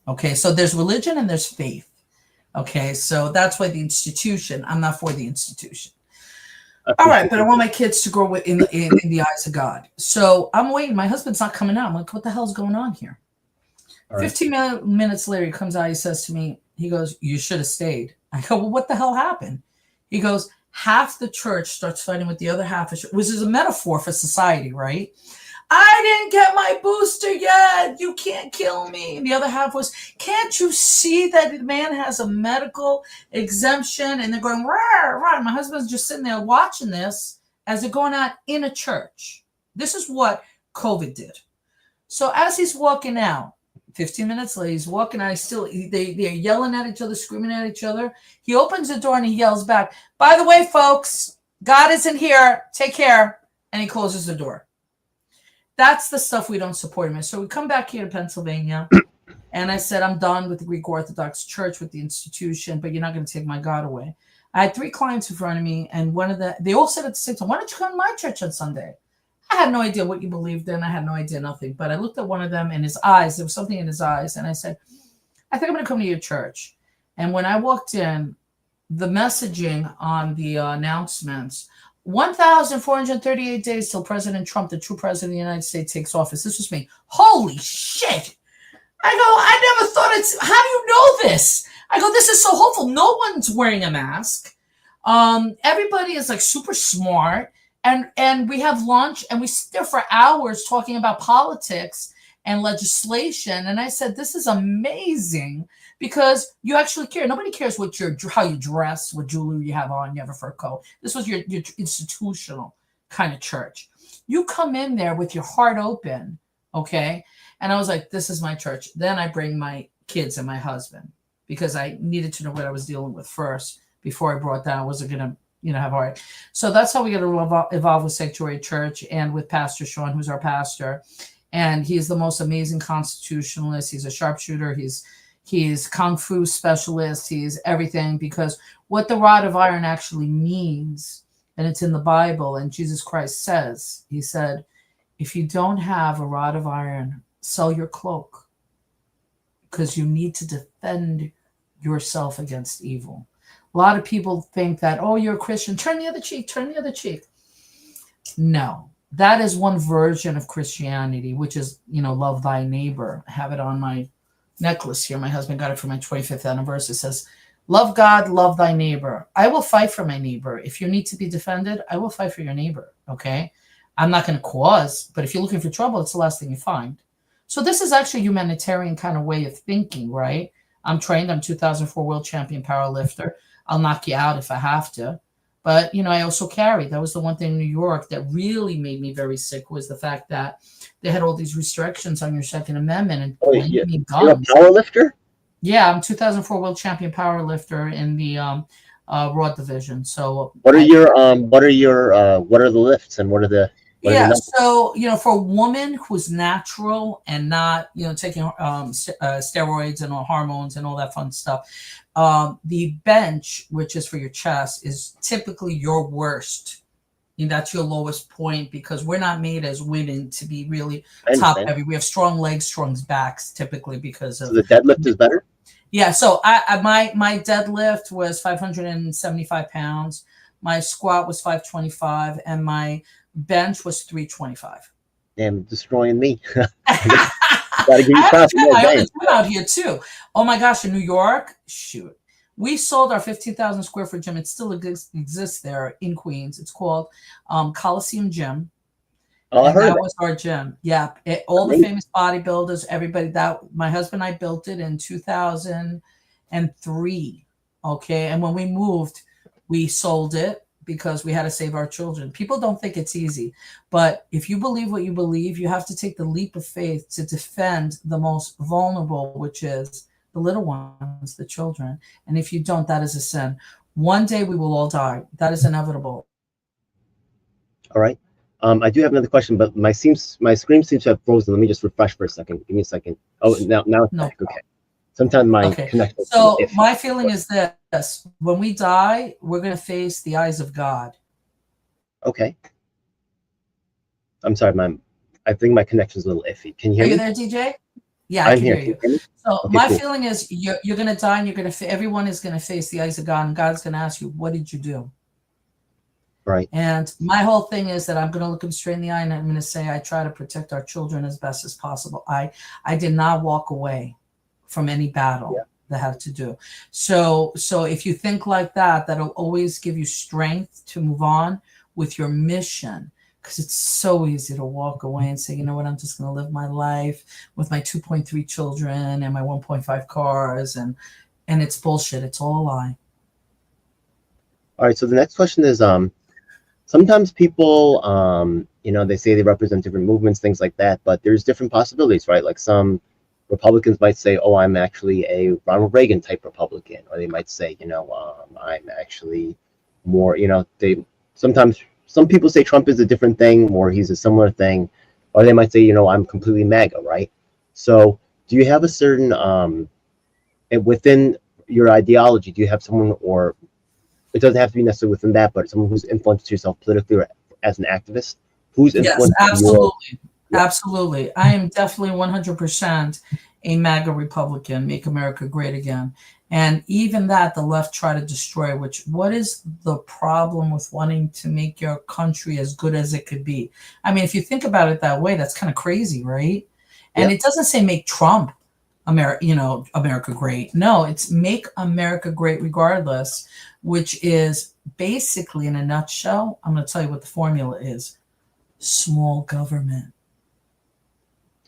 B: Okay, so there's religion and there's faith. Okay, so that's why the institution, I'm not for the institution. All right, but I want my kids to grow in the eyes of God. So I'm waiting. My husband's not coming out. I'm like, what the hell's going on here? All right. 15 minutes later, he comes out. He says to me, he goes, you should have stayed. I go, well, what the hell happened? He goes, half the church starts fighting with the other half, which is a metaphor for society, right? I didn't get my booster yet. You can't kill me. And the other half was, can't you see that the man has a medical exemption? And they're going, rah, rah. My husband's just sitting there watching this as they're going on in a church. This is what COVID did. So as he's walking out, 15 minutes later, he's walking out. They're yelling at each other, screaming at each other. He opens the door and he yells back, by the way, folks, God isn't here. Take care. And he closes the door. That's the stuff we don't support him in. So we come back here to Pennsylvania, and I said, I'm done with the Greek Orthodox Church, with the institution, but you're not going to take my God away. I had 3 clients in front of me, and they all said at the same time, why don't you come to my church on Sunday? I had no idea what you believed in. I had no idea nothing. But I looked at one of them in his eyes. There was something in his eyes. And I said, I think I'm going to come to your church. And when I walked in, the messaging on the announcements, 1,438 days till President Trump, the true president of the United States, takes office. This was me. Holy shit. I go, I never thought how do you know this? I go, this is so hopeful. No one's wearing a mask. Everybody is like super smart. And we have lunch and we sit there for hours talking about politics and legislation. And I said, this is amazing because you actually care. Nobody cares how you dress, what jewelry you have on, you have a fur coat. This was your institutional kind of church. You come in there with your heart open, okay? And I was like, this is my church. Then I bring my kids and my husband because I needed to know what I was dealing with first before I brought that. I wasn't going to have heart. So that's how we got to evolve with Sanctuary Church and with Pastor Sean, who's our pastor. And he's the most amazing constitutionalist. He's a sharpshooter. He's kung fu specialist. He's everything, because what the rod of iron actually means, and it's in the Bible, and Jesus Christ says, he said, if you don't have a rod of iron, sell your cloak, because you need to defend yourself against evil. A lot of people think that, oh, you're a Christian, turn the other cheek, turn the other cheek. No, that is one version of Christianity, which is, love thy neighbor. I have it on my necklace here. My husband got it for my 25th anniversary. It says, love God, love thy neighbor. I will fight for my neighbor. If you need to be defended, I will fight for your neighbor, okay? I'm not going to cause, but if you're looking for trouble, it's the last thing you find. So this is actually a humanitarian kind of way of thinking, right? I'm trained. I'm 2004 world champion powerlifter. I'll knock you out if I have to. But, I also carry. That was the one thing in New York that really made me very sick, was the fact that they had all these restrictions on your Second Amendment. And
C: you're a powerlifter?
B: Yeah, I'm 2004 world champion powerlifter in the Raw division. So
C: what are the lifts and what are the
B: so for a woman who's natural and not taking steroids and all hormones and all that fun stuff, the bench, which is for your chest, is typically your worst. That's your lowest point, because we're not made as women to be really top heavy. We have strong legs, strong backs, typically because of.
C: So the deadlift is better.
B: Yeah. So my deadlift was 575 pounds. My squat was 525, and my bench was 325.
C: Damn, destroying me. Gotta give you props.
B: I have a gym out here too. Oh my gosh, in New York, shoot. We sold our 15,000 square foot gym. It still exists there in Queens. It's called Coliseum Gym.
C: Oh, I heard that
B: was our gym. Yeah. All the famous bodybuilders, everybody. My husband and I built it in 2003. Okay. And when we moved, we sold it because we had to save our children. People don't think it's easy, but if you believe what you believe, you have to take the leap of faith to defend the most vulnerable, which is the little ones, the children. And if you don't, that is a sin. One day we will all die. That is inevitable.
C: All right. I do have another question, but my screen seems to have frozen. Let me just refresh for a second. Give me a second. Oh, now it's back. Okay. Sometimes my connection.
B: So my feeling is this: when we die, we're going to face the eyes of God.
C: Okay. I'm sorry, I think my connection is a little iffy. Can you hear me?
B: Are you there, DJ? Yeah, I can hear you. So
C: okay,
B: my feeling is you're going to die, and everyone is going to face the eyes of God, and God's going to ask you, what did you do?
C: Right.
B: And my whole thing is that I'm going to look him straight in the eye, and I'm going to say, I try to protect our children as best as possible. I did not walk away from any battle that had to do. So if you think like that, that'll always give you strength to move on with your mission. because it's so easy to walk away and say, you know what, I'm just going to live my life with my 2.3 children and my 1.5 cars, and it's bullshit. It's all a lie.
C: All right. So the next question is, sometimes people, they say they represent different movements, things like that, but there's different possibilities, right? Like some Republicans might say, oh, I'm actually a Ronald Reagan type Republican, or they might say, I'm actually more, sometimes some people say Trump is a different thing or he's a similar thing, or they might say, I'm completely MAGA, right? So do you have a certain, within your ideology, do you have someone, or it doesn't have to be necessarily within that, but someone who's influenced yourself politically or as an activist, who's influenced
B: absolutely. Absolutely. I am definitely 100% a MAGA Republican, Make America Great Again. And even that, the left try to destroy, what is the problem with wanting to make your country as good as it could be? I mean, if you think about it that way, that's kind of crazy, right? And it doesn't say make Trump America great. No, it's make America great regardless, which is basically, in a nutshell, I'm going to tell you what the formula is. Small government.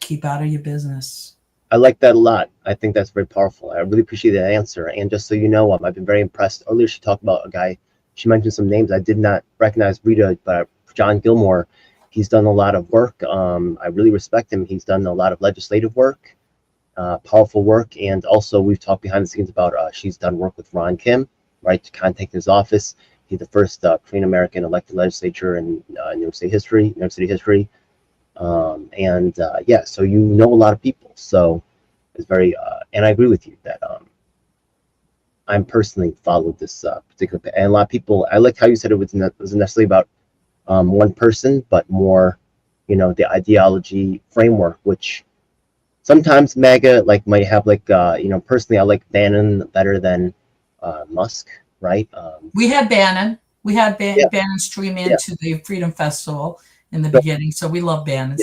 B: Keep out of your business.
C: I like that a lot. I think that's very powerful. I really appreciate that answer. And just so you know, I've been very impressed. Earlier, she talked about a guy. She mentioned some names. I did not recognize Rita, but John Gilmore. He's done a lot of work. I really respect him. He's done a lot of legislative work, powerful work. And also, we've talked behind the scenes about she's done work with Ron Kim, right, to contact his office. He's the first Korean American elected legislature in New York City history. So you know a lot of people, so it's very and I agree with you that I'm personally followed this particular, and a lot of people, I like how you said it wasn't necessarily about one person, but more the ideology framework, which sometimes MAGA might have personally I like Bannon better than Musk, right?
B: We had Bannon. Bannon stream into the Freedom Festival in the beginning, so we love Bannon.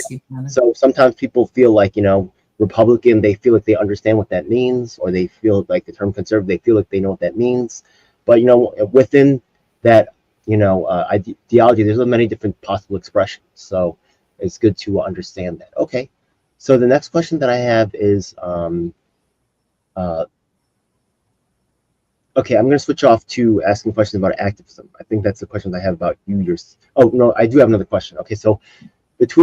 C: So sometimes people feel like Republican, they feel like they understand what that means, or they feel like the term conservative, they feel like they know what that means. But within that ideology, there's many different possible expressions. So it's good to understand that. Okay, so the next question that I have is okay, I'm going to switch off to asking questions about activism. I think that's the questions I have about you. Oh, no, I do have another question. Okay, so with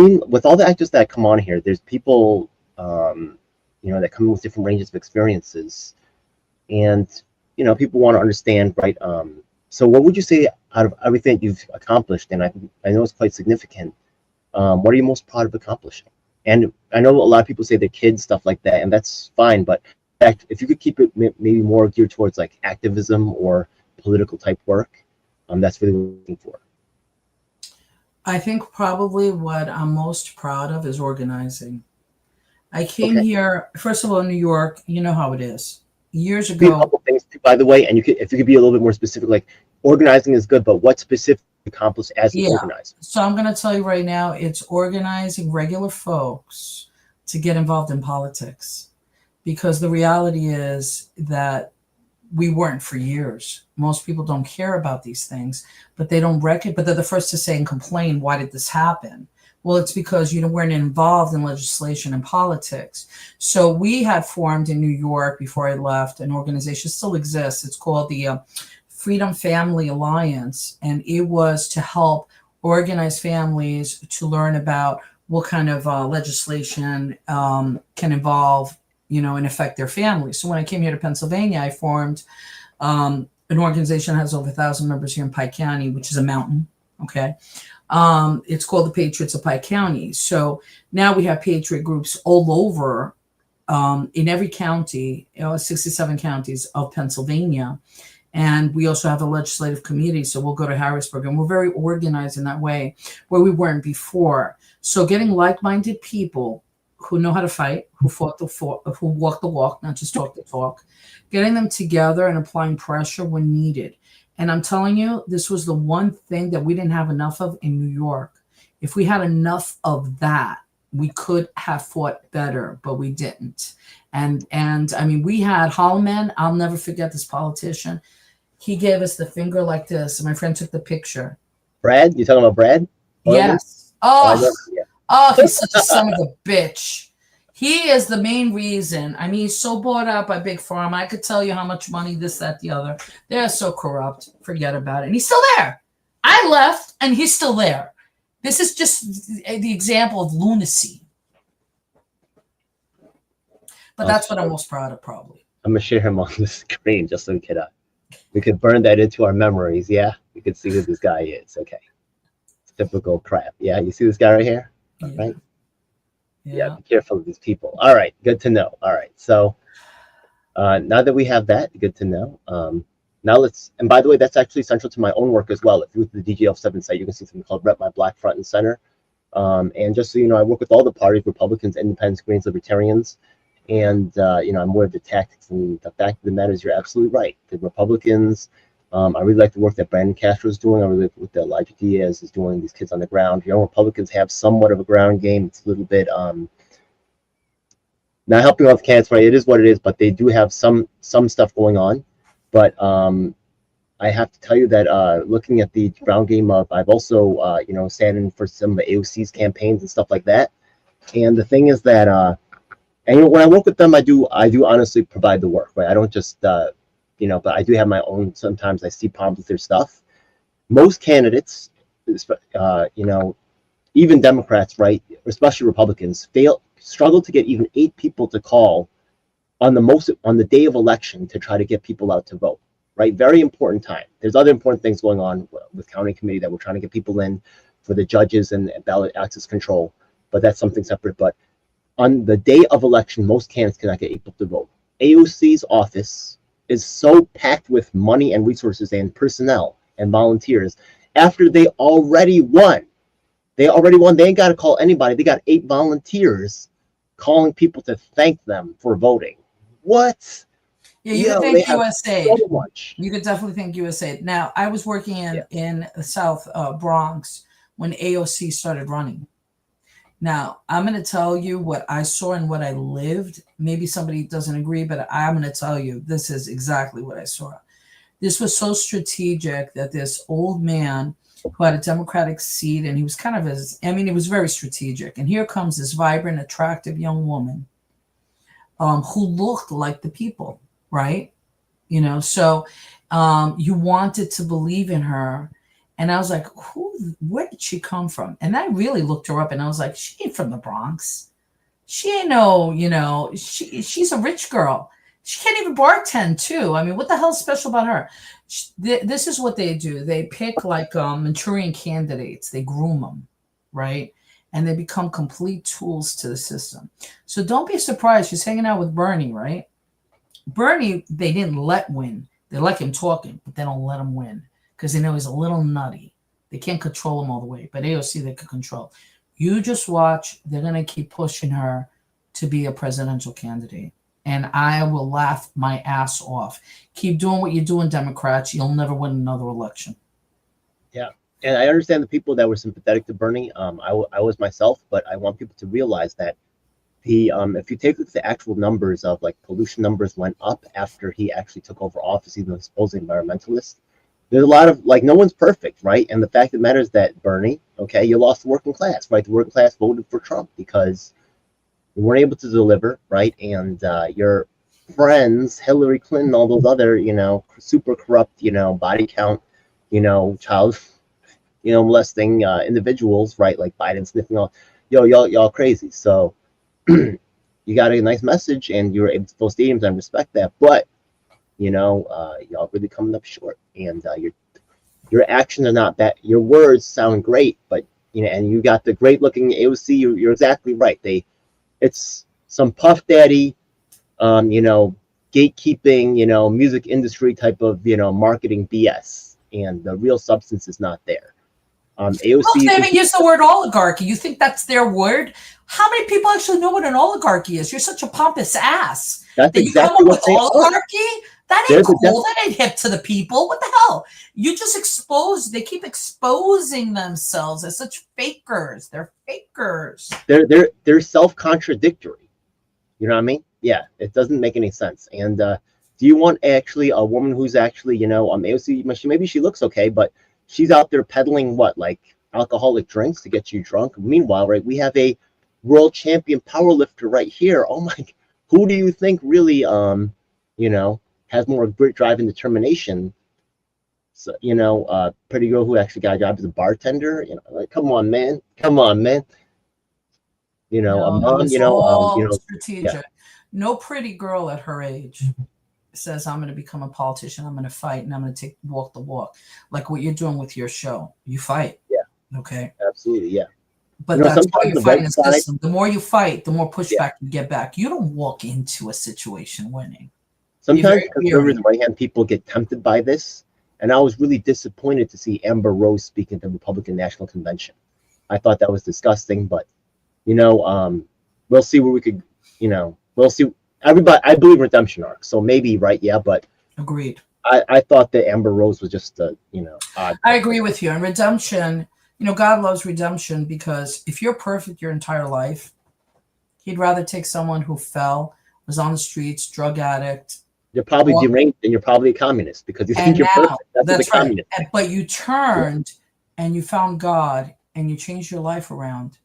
C: all the activists that come on here, there's people, that come in with different ranges of experiences. And, people want to understand, right? So what would you say out of everything that you've accomplished, and I know it's quite significant, what are you most proud of accomplishing? And I know a lot of people say their kids, stuff like that, and that's fine, but if you could keep it maybe more geared towards activism or political type work, that's really what I'm looking for.
B: I think probably what I'm most proud of is organizing. I came here, first of all, in New York. You know how it is. Years ago.
C: A couple things too, by the way, and if you could be a little bit more specific, organizing is good, but what specifically accomplished as an organizer?
B: So I'm going to tell you right now, it's organizing regular folks to get involved in politics. Because the reality is that we weren't for years. Most people don't care about these things, but they don't but they're the first to say and complain, why did this happen? Well, it's because you weren't involved in legislation and politics. So we had formed in New York before I left an organization, still exists. It's called the Freedom Family Alliance. And it was to help organize families to learn about what kind of legislation can involve and affect their families. So when I came here to Pennsylvania, I formed an organization that has over 1,000 members here in Pike County, which is a mountain. Okay. It's called the Patriots of Pike County. So now we have patriot groups all over in every county, 67 counties of Pennsylvania. And we also have a legislative committee. So we'll go to Harrisburg, and we're very organized in that way where we weren't before. So getting like-minded people who know how to fight, who walk the walk, not just talk the talk, getting them together and applying pressure when needed. And I'm telling you, this was the one thing that we didn't have enough of in New York. If we had enough of that, we could have fought better, but we didn't. And I mean, we had Holloman. I'll never forget this politician. He gave us the finger like this, and my friend took the picture.
C: Brad? You talking about Brad?
B: Yes.
C: Oh, I
B: Oh,
C: know. Yeah.
B: oh, he's such a son of a bitch. He is the main reason. I mean, he's so bought up by Big Pharma. I could tell you how much money, this, that, the other. They're so corrupt. Forget about it. And he's still there. I left, and he's still there. This is just the example of lunacy. But that's what I'm most proud of, probably.
C: I'm gonna share him on the screen just so we could burn that into our memories. Yeah, we could see who this guy is. Okay, it's typical crap. Yeah, you see this guy right here, right? Yeah, be careful of these people. All right, good to know. All right, so now that we have that, good to know. Now let's, and by the way, that's actually central to my own work as well. If you look at the DGL7 site, you can see something called Rep My Black Front and Center. And just so you know, I work with all the parties, Republicans, Independents, Greens, Libertarians. And, you know, I'm aware of the tactics, and the fact of the matter is you're absolutely right. The Republicans, I really like the work that Brandon Castro is doing. I really like what Elijah Diaz is doing, these kids on the ground. You know, Republicans have somewhat of a ground game. It's a little bit not helping out the candidates, right? It is what it is, but they do have some stuff going on. But I have to tell you that looking at the ground game up, I've also, you know, sat in for some of the AOC's campaigns and stuff like that. And the thing is that and when I work with them, I do honestly provide the work, right? I don't just, you know, but I do have my own. Sometimes I see problems with their stuff. Most candidates, you know, even Democrats, right, especially Republicans, struggle to get even 8 people to call on the day of election to try to get people out to vote, right? Very important time. There's other important things going on with county committee that we're trying to get people in for the judges and ballot access control, but that's something separate. But on the day of election, most candidates cannot get people to vote. AOC's office is so packed with money and resources and personnel and volunteers after they already won. They ain't got to call anybody. They got 8 volunteers calling people to thank them for voting. What?
B: Yeah, you could thank USA.
C: So much.
B: You could definitely thank USA. Now, I was working in the South Bronx when AOC started running. Now, I'm going to tell you what I saw and what I lived. Maybe somebody doesn't agree, but I'm going to tell you this is exactly what I saw. This was so strategic that this old man who had a Democratic seat, and he was kind of it was very strategic. And here comes this vibrant, attractive young woman who looked like the people, right? You know, so you wanted to believe in her. And I was like, where did she come from? And I really looked her up, and I was like, she ain't from the Bronx. She ain't no, you know, she's a rich girl. She can't even bartend too. I mean, what the hell's special about her? This is what they do. They pick like Manchurian candidates. They groom them, right? And they become complete tools to the system. So don't be surprised. She's hanging out with Bernie, right? Bernie, they didn't let win. They like him talking, but they don't let him win because they know he's a little nutty. They can't control him all the way, but AOC they can control. You just watch. They're going to keep pushing her to be a presidential candidate. And I will laugh my ass off. Keep doing what you're doing, Democrats. You'll never win another election.
C: Yeah. And I understand the people that were sympathetic to Bernie. I was myself, but I want people to realize that if you take a look at the actual numbers of like pollution numbers went up after he actually took over office, even though he's supposedly environmentalist. There's a lot of like no one's perfect, right? And the fact that matters that Bernie, okay, you lost the working class, right? The working class voted for Trump because you weren't able to deliver, right? And your friends, Hillary Clinton, all those other, you know, super corrupt, you know, body count, you know, child, you know, molesting individuals, right? Like Biden sniffing all, y'all crazy. So you got a nice message, and you were able to fill stadiums, and respect that. But you know, y'all really coming up short, and your actions are not bad. Your words sound great, but you know, and you got the great looking AOC. You're exactly right. It's some Puff Daddy, you know, gatekeeping, you know, music industry type of, you know, marketing BS, and the real substance is not there. AOC.
B: Well, they even use the word oligarchy. You think that's their word? How many people actually know what an oligarchy is? You're such a pompous ass.
C: That's
B: that
C: exactly
B: you come
C: what
B: up with oligarchy? That ain't cool. That ain't hip to the people. What the hell? You just they keep exposing themselves as such fakers. They're fakers.
C: They're self-contradictory. You know what I mean? Yeah, it doesn't make any sense. And do you want actually a woman who's actually, you know, AOC, maybe she looks okay, but she's out there peddling what, like alcoholic drinks to get you drunk. Meanwhile, right, we have a world champion powerlifter right here. Oh my, who do you think really, has more grit, drive, and determination? So, pretty girl who actually got a job as a bartender. Like, come on, man. Come on, man. A
B: No, it
C: mom,
B: was all
C: yeah.
B: strategic. No pretty girl at her age says, I'm going to become a politician, I'm going to fight, and I'm going to walk the walk. Like what you're doing with your show. You fight.
C: Yeah.
B: Okay.
C: Absolutely, yeah.
B: But that's why
C: sometimes
B: you're
C: the
B: fighting
C: right
B: a
C: side,
B: system. The more you fight, the more pushback you get back. You don't walk into a situation winning.
C: sometimes conservative right-hand people get tempted by this, and I was really disappointed to see Amber Rose speak at the Republican National Convention. I thought that was disgusting, but we'll see where we could, we'll see. Everybody, I believe redemption arc, so maybe, right? Yeah, but
B: agreed.
C: I thought that Amber Rose was just odd.
B: I agree with you. And redemption, God loves redemption, because if you're perfect your entire life, he'd rather take someone who fell, was on the streets, drug addict.
C: You're probably deranged, and you're probably a communist because you think you're perfect.
B: That's right. But you turned and you found God and you changed your life around.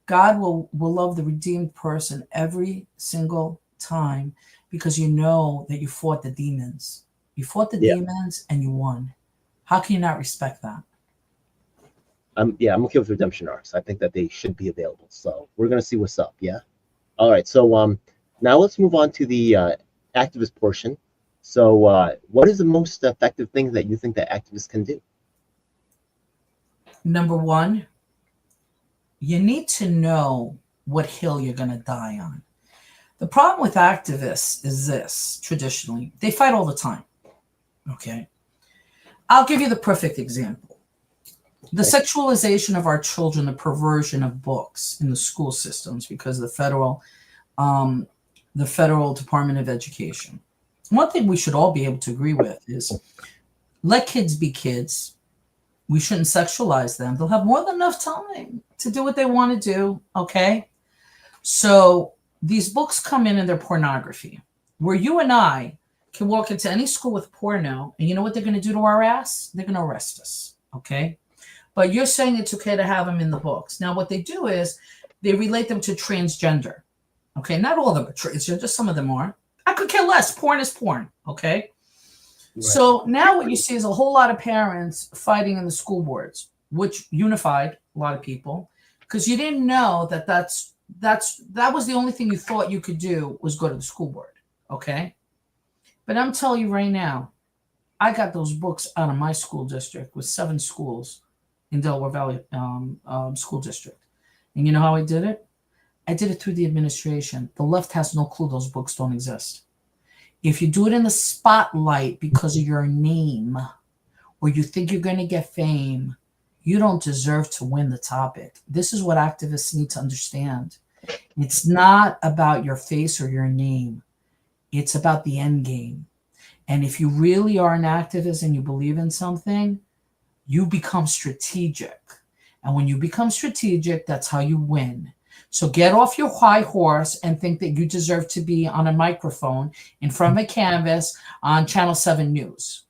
B: God will love the redeemed person every single time, because you know that you fought the demons. You fought the demons and you won. How can you not respect that?
C: I'm okay with redemption arcs. I think that they should be available. So we're gonna see what's up. Yeah. All right. So now let's move on to the activist portion. So what is the most effective thing that you think that activists can do?
B: Number one, you need to know what hill you're going to die on. The problem with activists is this: traditionally, they fight all the time. Okay. I'll give you the perfect example. The sexualization of our children, the perversion of books in the school systems because of the federal Department of Education. One thing we should all be able to agree with is let kids be kids. We shouldn't sexualize them. They'll have more than enough time to do what they want to do. Okay. So these books come in and they're pornography, where you and I can walk into any school with porno, and you know what they're going to do to our ass? They're going to arrest us. Okay. But you're saying it's okay to have them in the books. Now, what they do is they relate them to transgender. Okay. Not all of them are transgender, just some of them are. I could care less. Porn is porn. Okay. Right. So now what you see is a whole lot of parents fighting in the school boards, which unified a lot of people, because you didn't know that that was the only thing you thought you could do was go to the school board. Okay. But I'm telling you right now, I got those books out of my school district with 7 schools in Delaware Valley School District. And you know how I did it? I did it through the administration. The left has no clue those books don't exist. If you do it in the spotlight because of your name, or you think you're going to get fame, you don't deserve to win the topic. This is what activists need to understand. It's not about your face or your name. It's about the end game. And if you really are an activist and you believe in something, you become strategic. And when you become strategic, that's how you win. So get off your high horse and think that you deserve to be on a microphone in front of a canvas on Channel 7 News,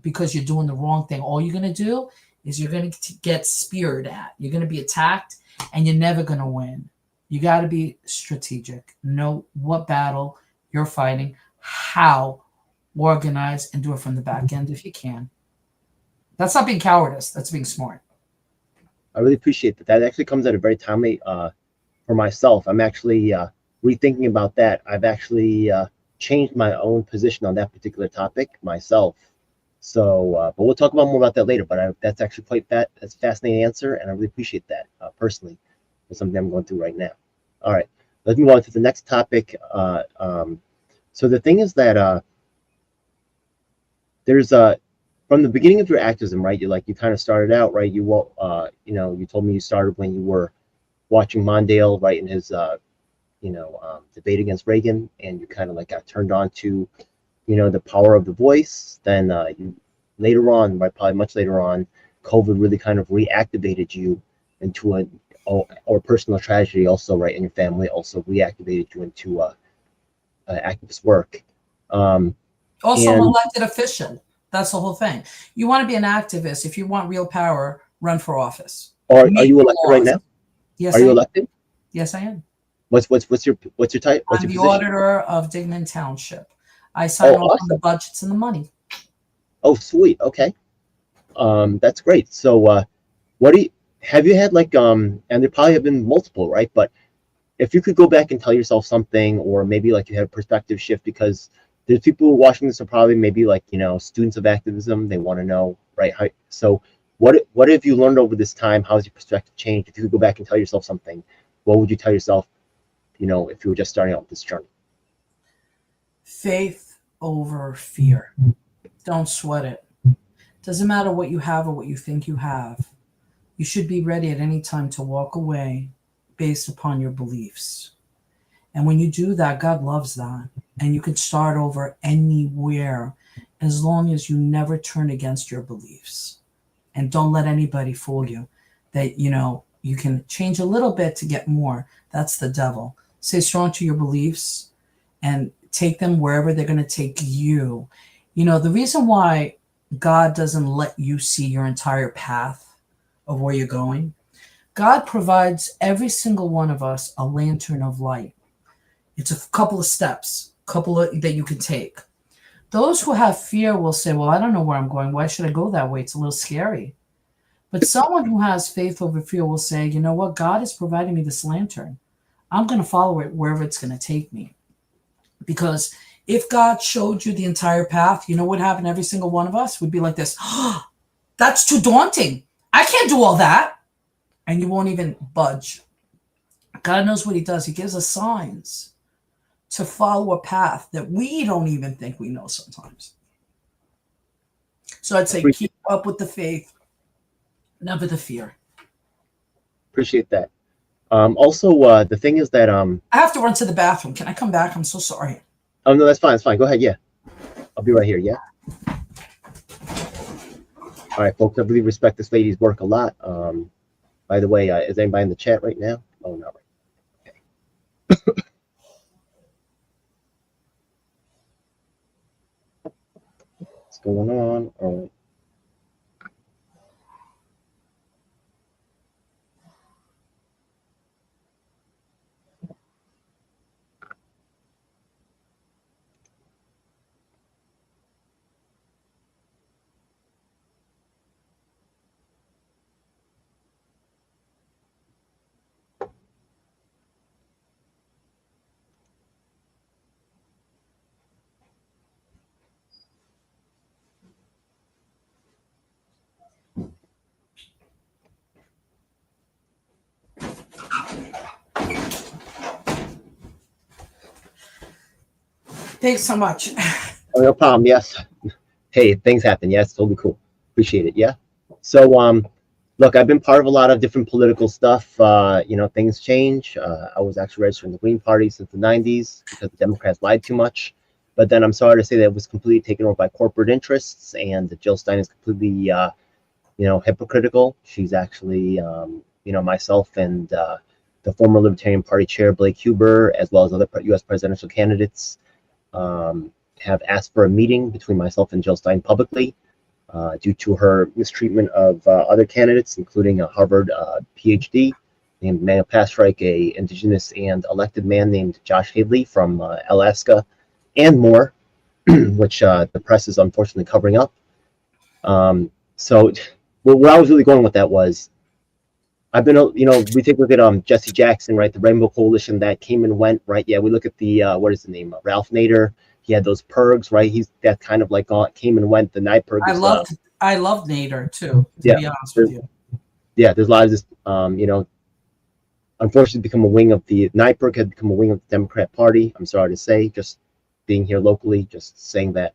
B: because you're doing the wrong thing. All you're going to do is you're going to get speared at. You're going to be attacked, and you're never going to win. You got to be strategic. Know what battle you're fighting, how, organize, and do it from the back end if you can. That's not being cowardice. That's being smart.
C: I really appreciate that. That actually comes at a very timely for myself. I'm actually rethinking about that. I've actually changed my own position on that particular topic myself. So, but we'll talk about more about that later. But that's actually that's a fascinating answer, and I really appreciate that personally. It's something I'm going through right now. All right, let's move on to the next topic. So the thing is that there's from the beginning of your activism, right? You kind of started out, right? You told me you started when you were watching Mondale, right, in his debate against Reagan, and you kind of like got turned on to the power of the voice. Then you later on, right, probably much later on, COVID really kind of reactivated you into or personal tragedy also, right, in your family also reactivated you into activist work.
B: Also, an elected official. That's the whole thing. You want to be an activist. If you want real power, run for office.
C: Or are
B: Make
C: you
B: the
C: elected right
B: laws.
C: now?
B: Yes,
C: Are
B: I
C: you
B: am.
C: elected?
B: Yes, I am.
C: What's your type? What's
B: I'm
C: your
B: the
C: position?
B: auditor of Dignan Township. I sign
C: Oh,
B: off on the
C: awesome.
B: budgets and the money.
C: Oh, sweet. Okay. That's great. So, what do you have you had like and there probably have been multiple, right? But if you could go back and tell yourself something, or maybe like you had a perspective shift, because there's people watching this are probably maybe like, you know, students of activism. They want to know, right? So what have you learned over this time? How's your perspective changed? If you could go back and tell yourself something, what would you tell yourself, you know, if you were just starting out this journey?
B: Faith over fear. Don't sweat it. Doesn't matter what you have or what you think you have. You should be ready at any time to walk away based upon your beliefs. And when you do that, God loves that. And you can start over anywhere as long as you never turn against your beliefs. And don't let anybody fool you that, you know, you can change a little bit to get more. That's the devil. Stay strong to your beliefs and take them wherever they're going to take you. You know, the reason why God doesn't let you see your entire path of where you're going, God provides every single one of us a lantern of light. It's a couple of steps, that you can take. Those who have fear will say, well, I don't know where I'm going. Why should I go that way? It's a little scary. But someone who has faith over fear will say, you know what? God is providing me this lantern. I'm going to follow it wherever it's going to take me. Because if God showed you the entire path, you know what happened? Every single one of us would be like this. Oh, that's too daunting. I can't do all that. And you won't even budge. God knows what he does. He gives us signs to follow a path that we don't even think we know sometimes. So I'd say keep up with the faith, never the fear.
C: Appreciate that. Also, the thing is that
B: I have to run to the bathroom. Can I come back? I'm so sorry.
C: oh no, that's fine. It's fine. Go ahead. Yeah, I'll be right here. Yeah. All right, folks. I really respect this lady's work a lot. By the way, is anybody in the chat right now? Oh, not right. Okay. What's going on? All right.
B: Thanks so much.
C: Oh, no problem. Yes. Hey, things happen. Yes, totally cool. Appreciate it. Yeah. So, look, I've been part of a lot of different political stuff. You know, things change. I was actually registered in the Green Party since the 90s because the Democrats lied too much. But then I'm sorry to say that it was completely taken over by corporate interests, and Jill Stein is completely, you know, hypocritical. She's actually, you know, myself and the former Libertarian Party chair, Blake Huber, as well as other U.S. presidential candidates, have asked for a meeting between myself and Jill Stein publicly due to her mistreatment of other candidates, including a Harvard PhD named Manuel Pastrike, a indigenous and elected man named Josh Haley from Alaska, and more, which the press is unfortunately covering up. So where I was really going with that was, I've been, you know, we take a look at Jesse Jackson, right? The Rainbow Coalition that came and went, right? Yeah, we look at the what is the name? Ralph Nader. He had those pergs, right? He's that kind of like came and went. The night perg.
B: I loved Nader too. To be honest with you.
C: Yeah, there's a lot of this. You know, unfortunately, become a wing of the NIPERC had become a wing of the Democrat Party. I'm sorry to say, just being here locally, just saying that.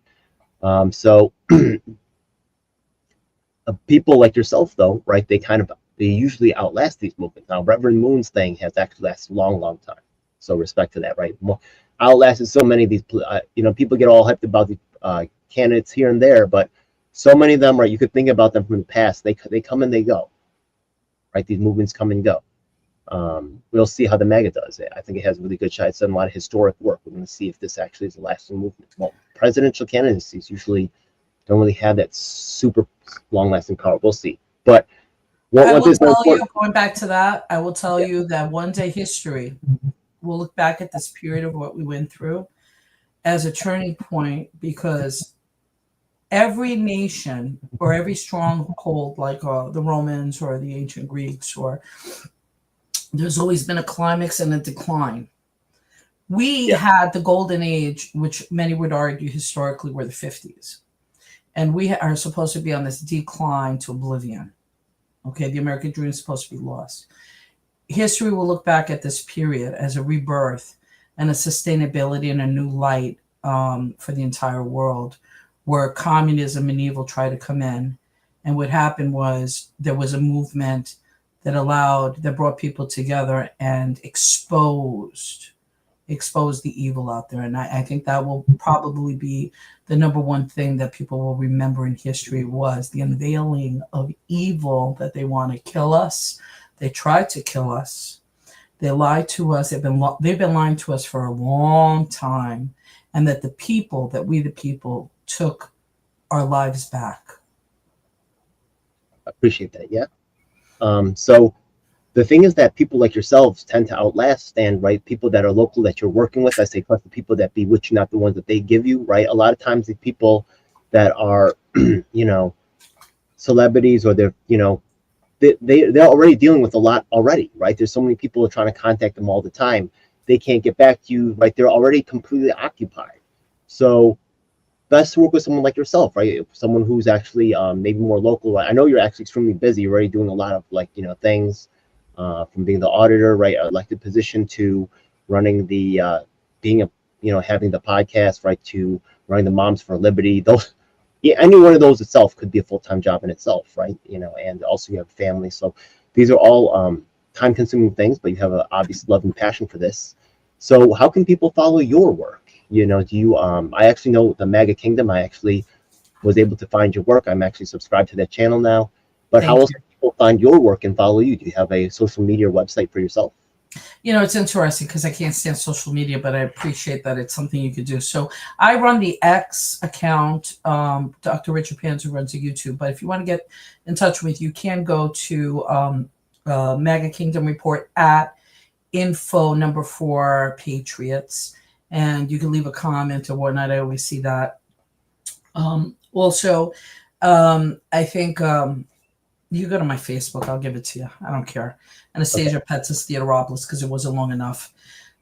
C: So people like yourself, though, right? They usually outlast these movements. Now, Reverend Moon's thing has actually lasted a long, long time. So respect to that, right? Outlasted so many of these. You know, people get all hyped about the candidates here and there, but so many of them, right? You could think about them from the past. They come and they go, right? These movements come and go. We'll see how the MAGA does it. I think it has a really good shot. It's done a lot of historic work. We're going to see if this actually is a lasting movement. Well, presidential candidacies usually don't really have that super long-lasting power. We'll see. But
B: I
C: One
B: will
C: thing's very
B: tell you,
C: important.
B: going back to that, I will tell
C: Yeah.
B: you that one day history will look back at this period of what we went through as a turning point, because every nation or every stronghold, like the Romans or the ancient Greeks, or there's always been a climax and a decline. We
C: Yeah.
B: had the golden age, which many would argue historically were the 50s. And we are supposed to be on this decline to oblivion. Okay, the American dream is supposed to be lost. History will look back at this period as a rebirth and a sustainability and a new light for the entire world, where communism and evil tried to come in. And what happened was there was a movement that brought people together and exposed the evil out there. And I think that will probably be the number one thing that people will remember in history, was the unveiling of evil, that they want to kill us. They tried to kill us. They lied to us. They've been lying to us for a long time, and that we the people took our lives back.
C: I appreciate that. Yeah. So the thing is that people like yourselves tend to outlast, and right, people that are local that you're working with. I say trust the people that bewitch you, not the ones that they give you. Right. A lot of times the people that are, celebrities, or they're, they're already dealing with a lot already, right? There's so many people trying to contact them all the time. They can't get back to you, right? They're already completely occupied. So best to work with someone like yourself, right? Someone who's actually maybe more local. Right? I know you're actually extremely busy. You're already doing a lot of things, from being the auditor, right? Elected position, to running the being a having the podcast, right? To running the Moms for Liberty. Those, yeah, any one of those itself could be a full-time job in itself, right? And also you have family. So these are all time-consuming things, but you have an obvious love and passion for this. So how can people follow your work? Do you, I actually know the MAGA Kingdom. I actually was able to find your work. I'm actually subscribed to that channel now. But how
B: Thank
C: else
B: you.
C: can people find your work and follow you? Do you have a social media website for yourself?
B: It's interesting because I can't stand social media, but I appreciate that it's something you could do. So I run the X account. Dr. Richard Panzer runs a YouTube. But if you want to get in touch with me, you can go to MAGA Kingdom Report at info number 4 Patriots, and you can leave a comment or whatnot. I always see that. Also, I think you go to my Facebook. I'll give it to you. I don't care. Annastasia Petsis Theodoropaulos, because it wasn't long enough.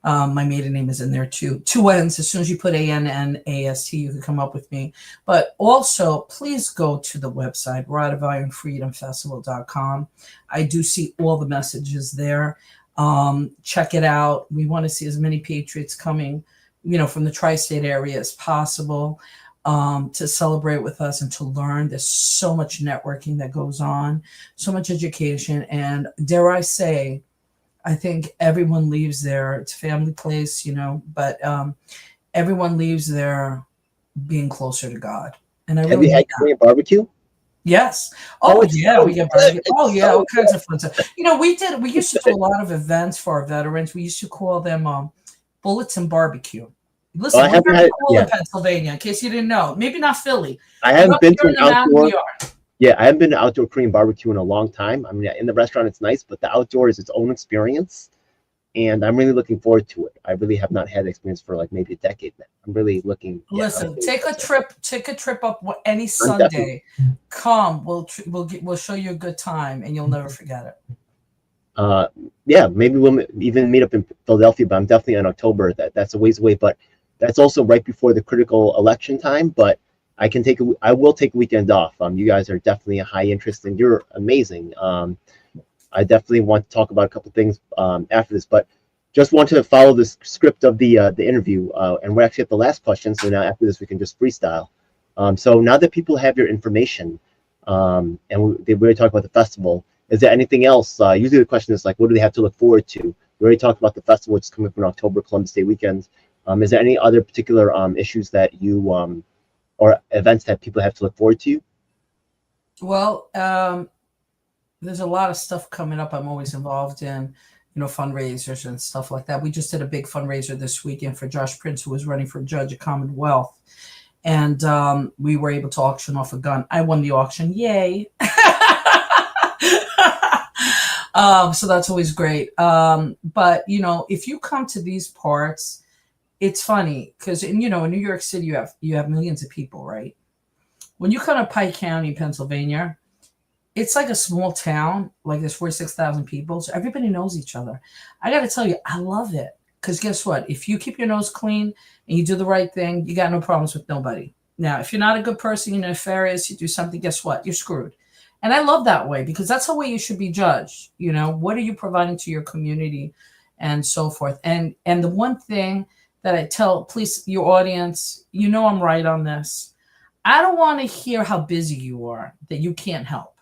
B: My maiden name is in there too. 2 N's. As soon as you put ANNAST, you can come up with me. But also, please go to the website, RodofIronFreedomFestival.com. I do see all the messages there. Check it out. We want to see as many patriots coming, from the tri-state area as possible, to celebrate with us and to learn. There's so much networking that goes on, so much education, and dare I say, I think everyone leaves there. It's a family place, but everyone leaves there being closer to God. And I
C: Have
B: really
C: you had Korean barbecue?
B: Yes.
C: Oh,
B: Oh
C: it's
B: yeah,
C: so
B: we get
C: good.
B: barbecue.
C: It's
B: Oh yeah,
C: so
B: all kinds of fun stuff. We used to do a lot of events for our veterans. We used to call them bullets and barbecue. Listen,
C: I
B: we're
C: haven't
B: very
C: had.
B: cool in
C: Yeah,
B: Pennsylvania, in case you didn't know. Maybe not Philly.
C: I
B: But
C: haven't
B: up
C: been
B: here
C: to
B: in
C: an
B: the mountain,
C: outdoor.
B: we are.
C: Yeah, I haven't been to outdoor Korean barbecue in a long time. I mean, in the restaurant it's nice, but the outdoor is its own experience, and I'm really looking forward to it. I really have not had the experience for like maybe a decade now. I'm really looking. Yeah,
B: Listen, take a trip. Take a trip up any
C: I'm definitely.
B: Sunday. Come, we'll show you a good time, and you'll never forget it.
C: Yeah, maybe we'll even meet up in Philadelphia, but I'm definitely in October. That's a ways away, but that's also right before the critical election time. But I will take a weekend off. You guys are definitely a high interest, and you're amazing. I definitely want to talk about a couple things after this, but just want to follow the script of the interview, and we're actually at the last question. So now after this, we can just freestyle. So now that people have your information, and we already talked about the festival. Is there anything else? Usually the question is like, what do they have to look forward to? We already talked about the festival, which is coming up in October, Columbus Day weekend. Is there any other particular issues that you or events that people have to look forward to?
B: Well, there's a lot of stuff coming up. I'm always involved in, fundraisers and stuff like that. We just did a big fundraiser this weekend for Josh Prince, who was running for judge at Commonwealth. And we were able to auction off a gun. I won the auction. Yay. So that's always great. But if you come to these parts, it's funny because in New York City you have millions of people, right? When you come to Pike County, Pennsylvania, it's like a small town. Like there's 46,000 people, so everybody knows each other. I got to tell you, I love it because guess what? If you keep your nose clean and you do the right thing, you got no problems with nobody. Now, if you're not a good person, you're nefarious, you do something, guess what? You're screwed. And I love that way because that's the way you should be judged. What are you providing to your community and so forth? And the one thing that I tell, please, your audience, I'm right on this. I don't want to hear how busy you are, that you can't help.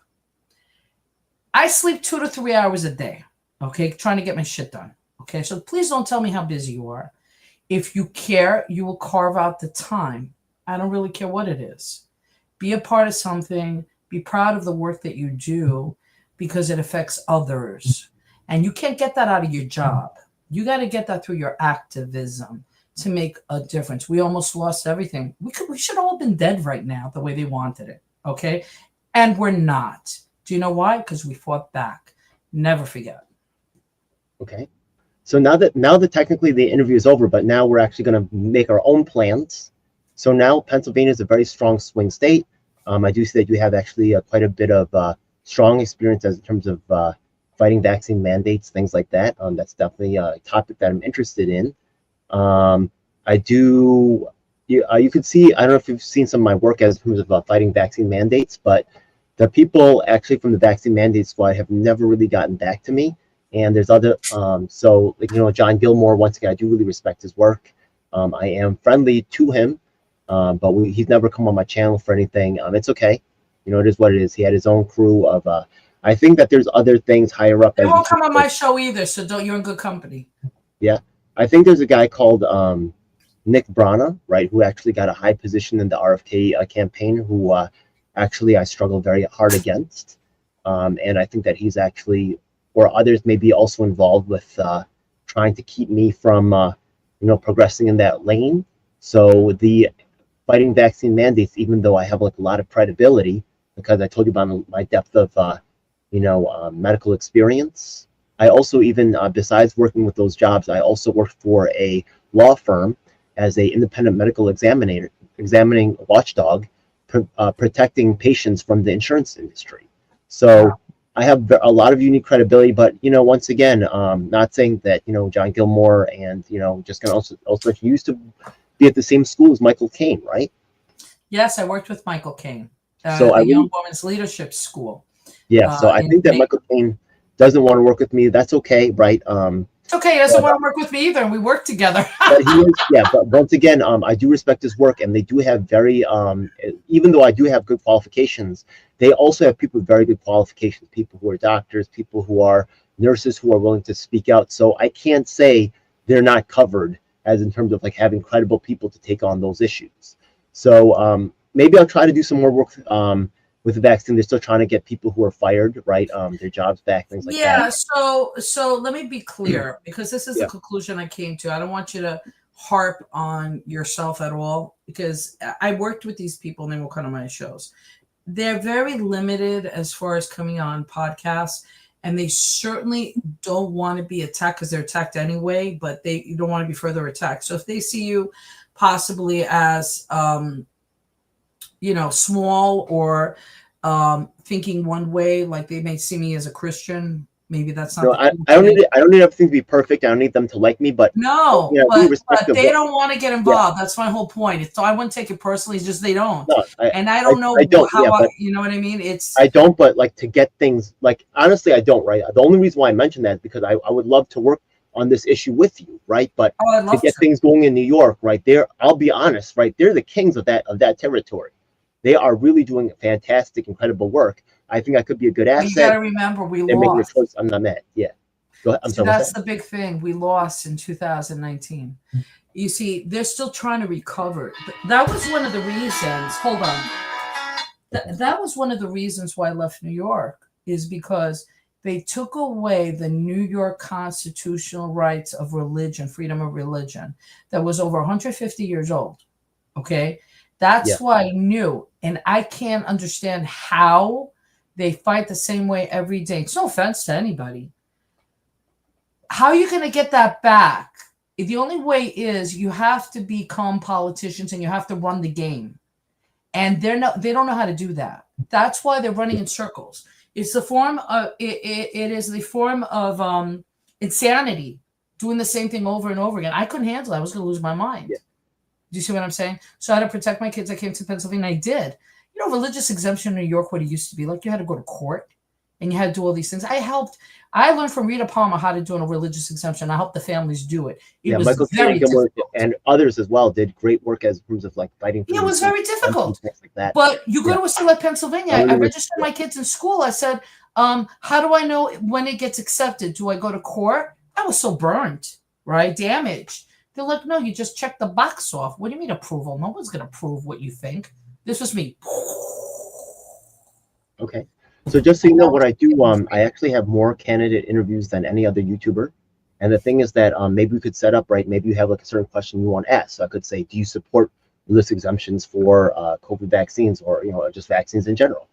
B: I sleep 2 to 3 hours a day, okay, trying to get my shit done. Okay, so please don't tell me how busy you are. If you care, you will carve out the time. I don't really care what it is. Be a part of something. Be proud of the work that you do because it affects others. And you can't get that out of your job. You got to get that through your activism to make a difference. We almost lost everything. We should all been dead right now the way they wanted it, okay? And we're not. Do you know why? Because we fought back. Never forget.
C: Okay. So now that technically the interview is over, but now we're actually going to make our own plans. So now Pennsylvania is a very strong swing state. I do see that you have actually quite a bit of strong experience in terms of fighting vaccine mandates, things like that. That's definitely a topic that I'm interested in. I do. You could see. I don't know if you've seen some of my work as in terms of fighting vaccine mandates, but the people actually from the vaccine mandate squad have never really gotten back to me. And there's other. So like John Gilmore. Once again, I do really respect his work. I am friendly to him. But he's never come on my channel for anything. It's okay. It is what it is. He had his own crew of, I think that there's other things higher up.
B: They won't come on my show either, so you're in good company.
C: Yeah. I think there's a guy called Nick Brana, right, who actually got a high position in the RFK campaign, who actually I struggle very hard against. And I think that he's actually, or others may be also involved with trying to keep me from, progressing in that lane. So the fighting vaccine mandates, even though I have like a lot of credibility because I told you about my depth of medical experience. I also even besides working with those jobs, I also worked for a law firm as a independent medical examining watchdog, protecting patients from the insurance industry. So I have a lot of unique credibility, but once again, not saying that John Gilmore and just gonna also used to be at the same school as Michael Caine, right?
B: Yes, I worked with Michael Caine,
C: so
B: the Young Women's Leadership School.
C: Yeah, so I think that Michael Caine doesn't want to work with me. That's okay, right?
B: It's okay. He doesn't want to work with me either, and we work together.
C: But he is, yeah. But once again, I do respect his work, and they do have very, even though I do have good qualifications, they also have people with very good qualifications. People who are doctors, people who are nurses, who are willing to speak out. So I can't say they're not covered, as in terms of like having credible people to take on those issues. So maybe I'll try to do some more work with the vaccine. They're still trying to get people who are fired, right, their jobs back, things like that.
B: Yeah, so let me be clear, because this is the conclusion I came to. I don't want you to harp on yourself at all, because I worked with these people and they will come to my shows. They're very limited as far as coming on podcasts, and they certainly don't want to be attacked because they're attacked anyway, but you don't want to be further attacked. So if they see you possibly as small or thinking one way, like they may see me as a Christian, maybe that's not.
C: No, I don't need everything to be perfect. I don't need them to like me, but
B: no, but they don't want to get involved. Yeah. That's my whole point. So I wouldn't take it personally. It's just they don't. No, I don't know how you know what I mean? I
C: don't, but like to get things, like honestly, I don't, right? The only reason why I mentioned that is because I would love to work on this issue with you, right? But to get things going in New York, right there, I'll be honest, right? They're the kings of that territory. They are really doing fantastic, incredible work. I think I could be a good asset.
B: You got to remember, we
C: They're
B: lost.
C: Making a choice on the net. Yeah. Go ahead. I'm sorry.
B: That's the big thing. We lost in 2019. You see, they're still trying to recover. That was one of the reasons. Hold on. That was one of the reasons why I left New York, is because they took away the New York constitutional rights of religion, freedom of religion, that was over 150 years old. Okay. That's why I knew. And I can't understand how They fight the same way every day. It's no offense to anybody. How are you going to get that back? The only way is you have to become politicians and you have to run the game. And they don't know how to do that. That's why they're running in circles. It's the form of it is the form of insanity, doing the same thing over and over again. I couldn't handle it. I was going to lose my mind.
C: Yeah.
B: Do you see what I'm saying? So I had to protect my kids. I came to Pennsylvania. I did. You know, religious exemption in New York, what it used to be like, you had to go to court and you had to do all these things. I learned from Rita Palmer how to do a religious exemption. I helped the families do it. It was
C: Michael
B: very difficult.
C: and others as well did great work as terms of like fighting.
B: It was very difficult.
C: Like that.
B: But you go to a state like Pennsylvania. I registered my kids in school. I said, how do I know when it gets accepted? Do I go to court? I was so burnt, right? Damaged. They're like, no, you just check the box off. What do you mean approval? No one's going to approve what you think. This was me.
C: Okay. So just so you know what I do, I actually have more candidate interviews than any other YouTuber. And the thing is that maybe we could set up, right? Maybe you have like a certain question you want to ask. So I could say, do you support religious exemptions for COVID vaccines or, just vaccines in general?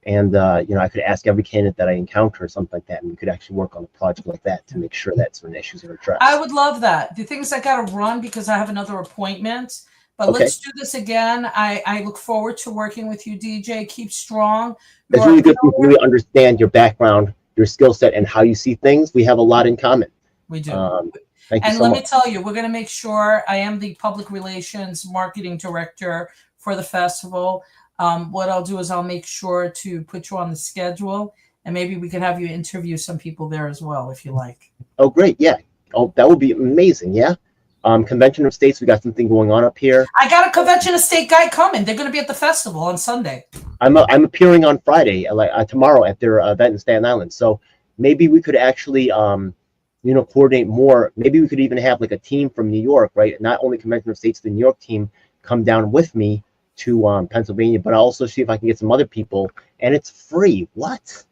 C: And, I could ask every candidate that I encounter or something like that. And we could actually work on a project like that to make sure that certain issues are addressed.
B: I would love that. The things I got to run because I have another appointment. But okay. Let's do this again. I look forward to working with you, DJ. Keep strong.
C: It's really good to really understand your background, your skill set, and how you see things. We have a lot in common.
B: We do.
C: Thank you so much.
B: And let me tell you, we're going to make sure I am the public relations marketing director for the festival. What I'll do is I'll make sure to put you on the schedule, and maybe we can have you interview some people there as well, if you like.
C: Oh, great. Yeah. Oh, that would be amazing. Yeah. Convention of States, we got something going on up here.
B: I got a Convention of State guy coming. They're going to be at the festival on Sunday.
C: I'm appearing on Friday, tomorrow at their event in Staten Island. So maybe we could actually, coordinate more. Maybe we could even have like a team from New York, right? Not only Convention of States, the New York team come down with me to Pennsylvania, but I'll also see if I can get some other people. And it's free. What?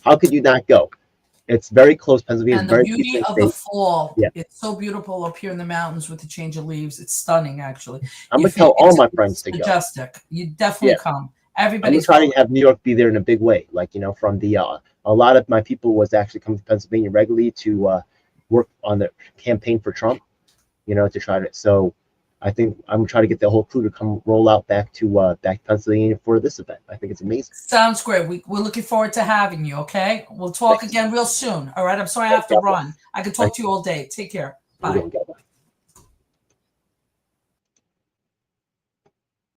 C: How could you not go? It's very close. Pennsylvania.
B: And the beauty of the fall.
C: Yeah.
B: It's so beautiful up here in the mountains with the change of leaves. It's stunning, actually.
C: I'm going to tell all my friends to go.
B: Majestic. You definitely come. Everybody's
C: I'm trying to have New York be there in a big way. Like, from the, a lot of my people was actually coming to Pennsylvania regularly to work on the campaign for Trump, to try to, so I think I'm trying to get the whole crew to come roll out back to Pennsylvania for this event. I think it's amazing.
B: Sounds great. We're looking forward to having you. Okay, we'll talk again real soon. All right. I'm sorry I have to run. I could talk to you all day. Take care. Bye.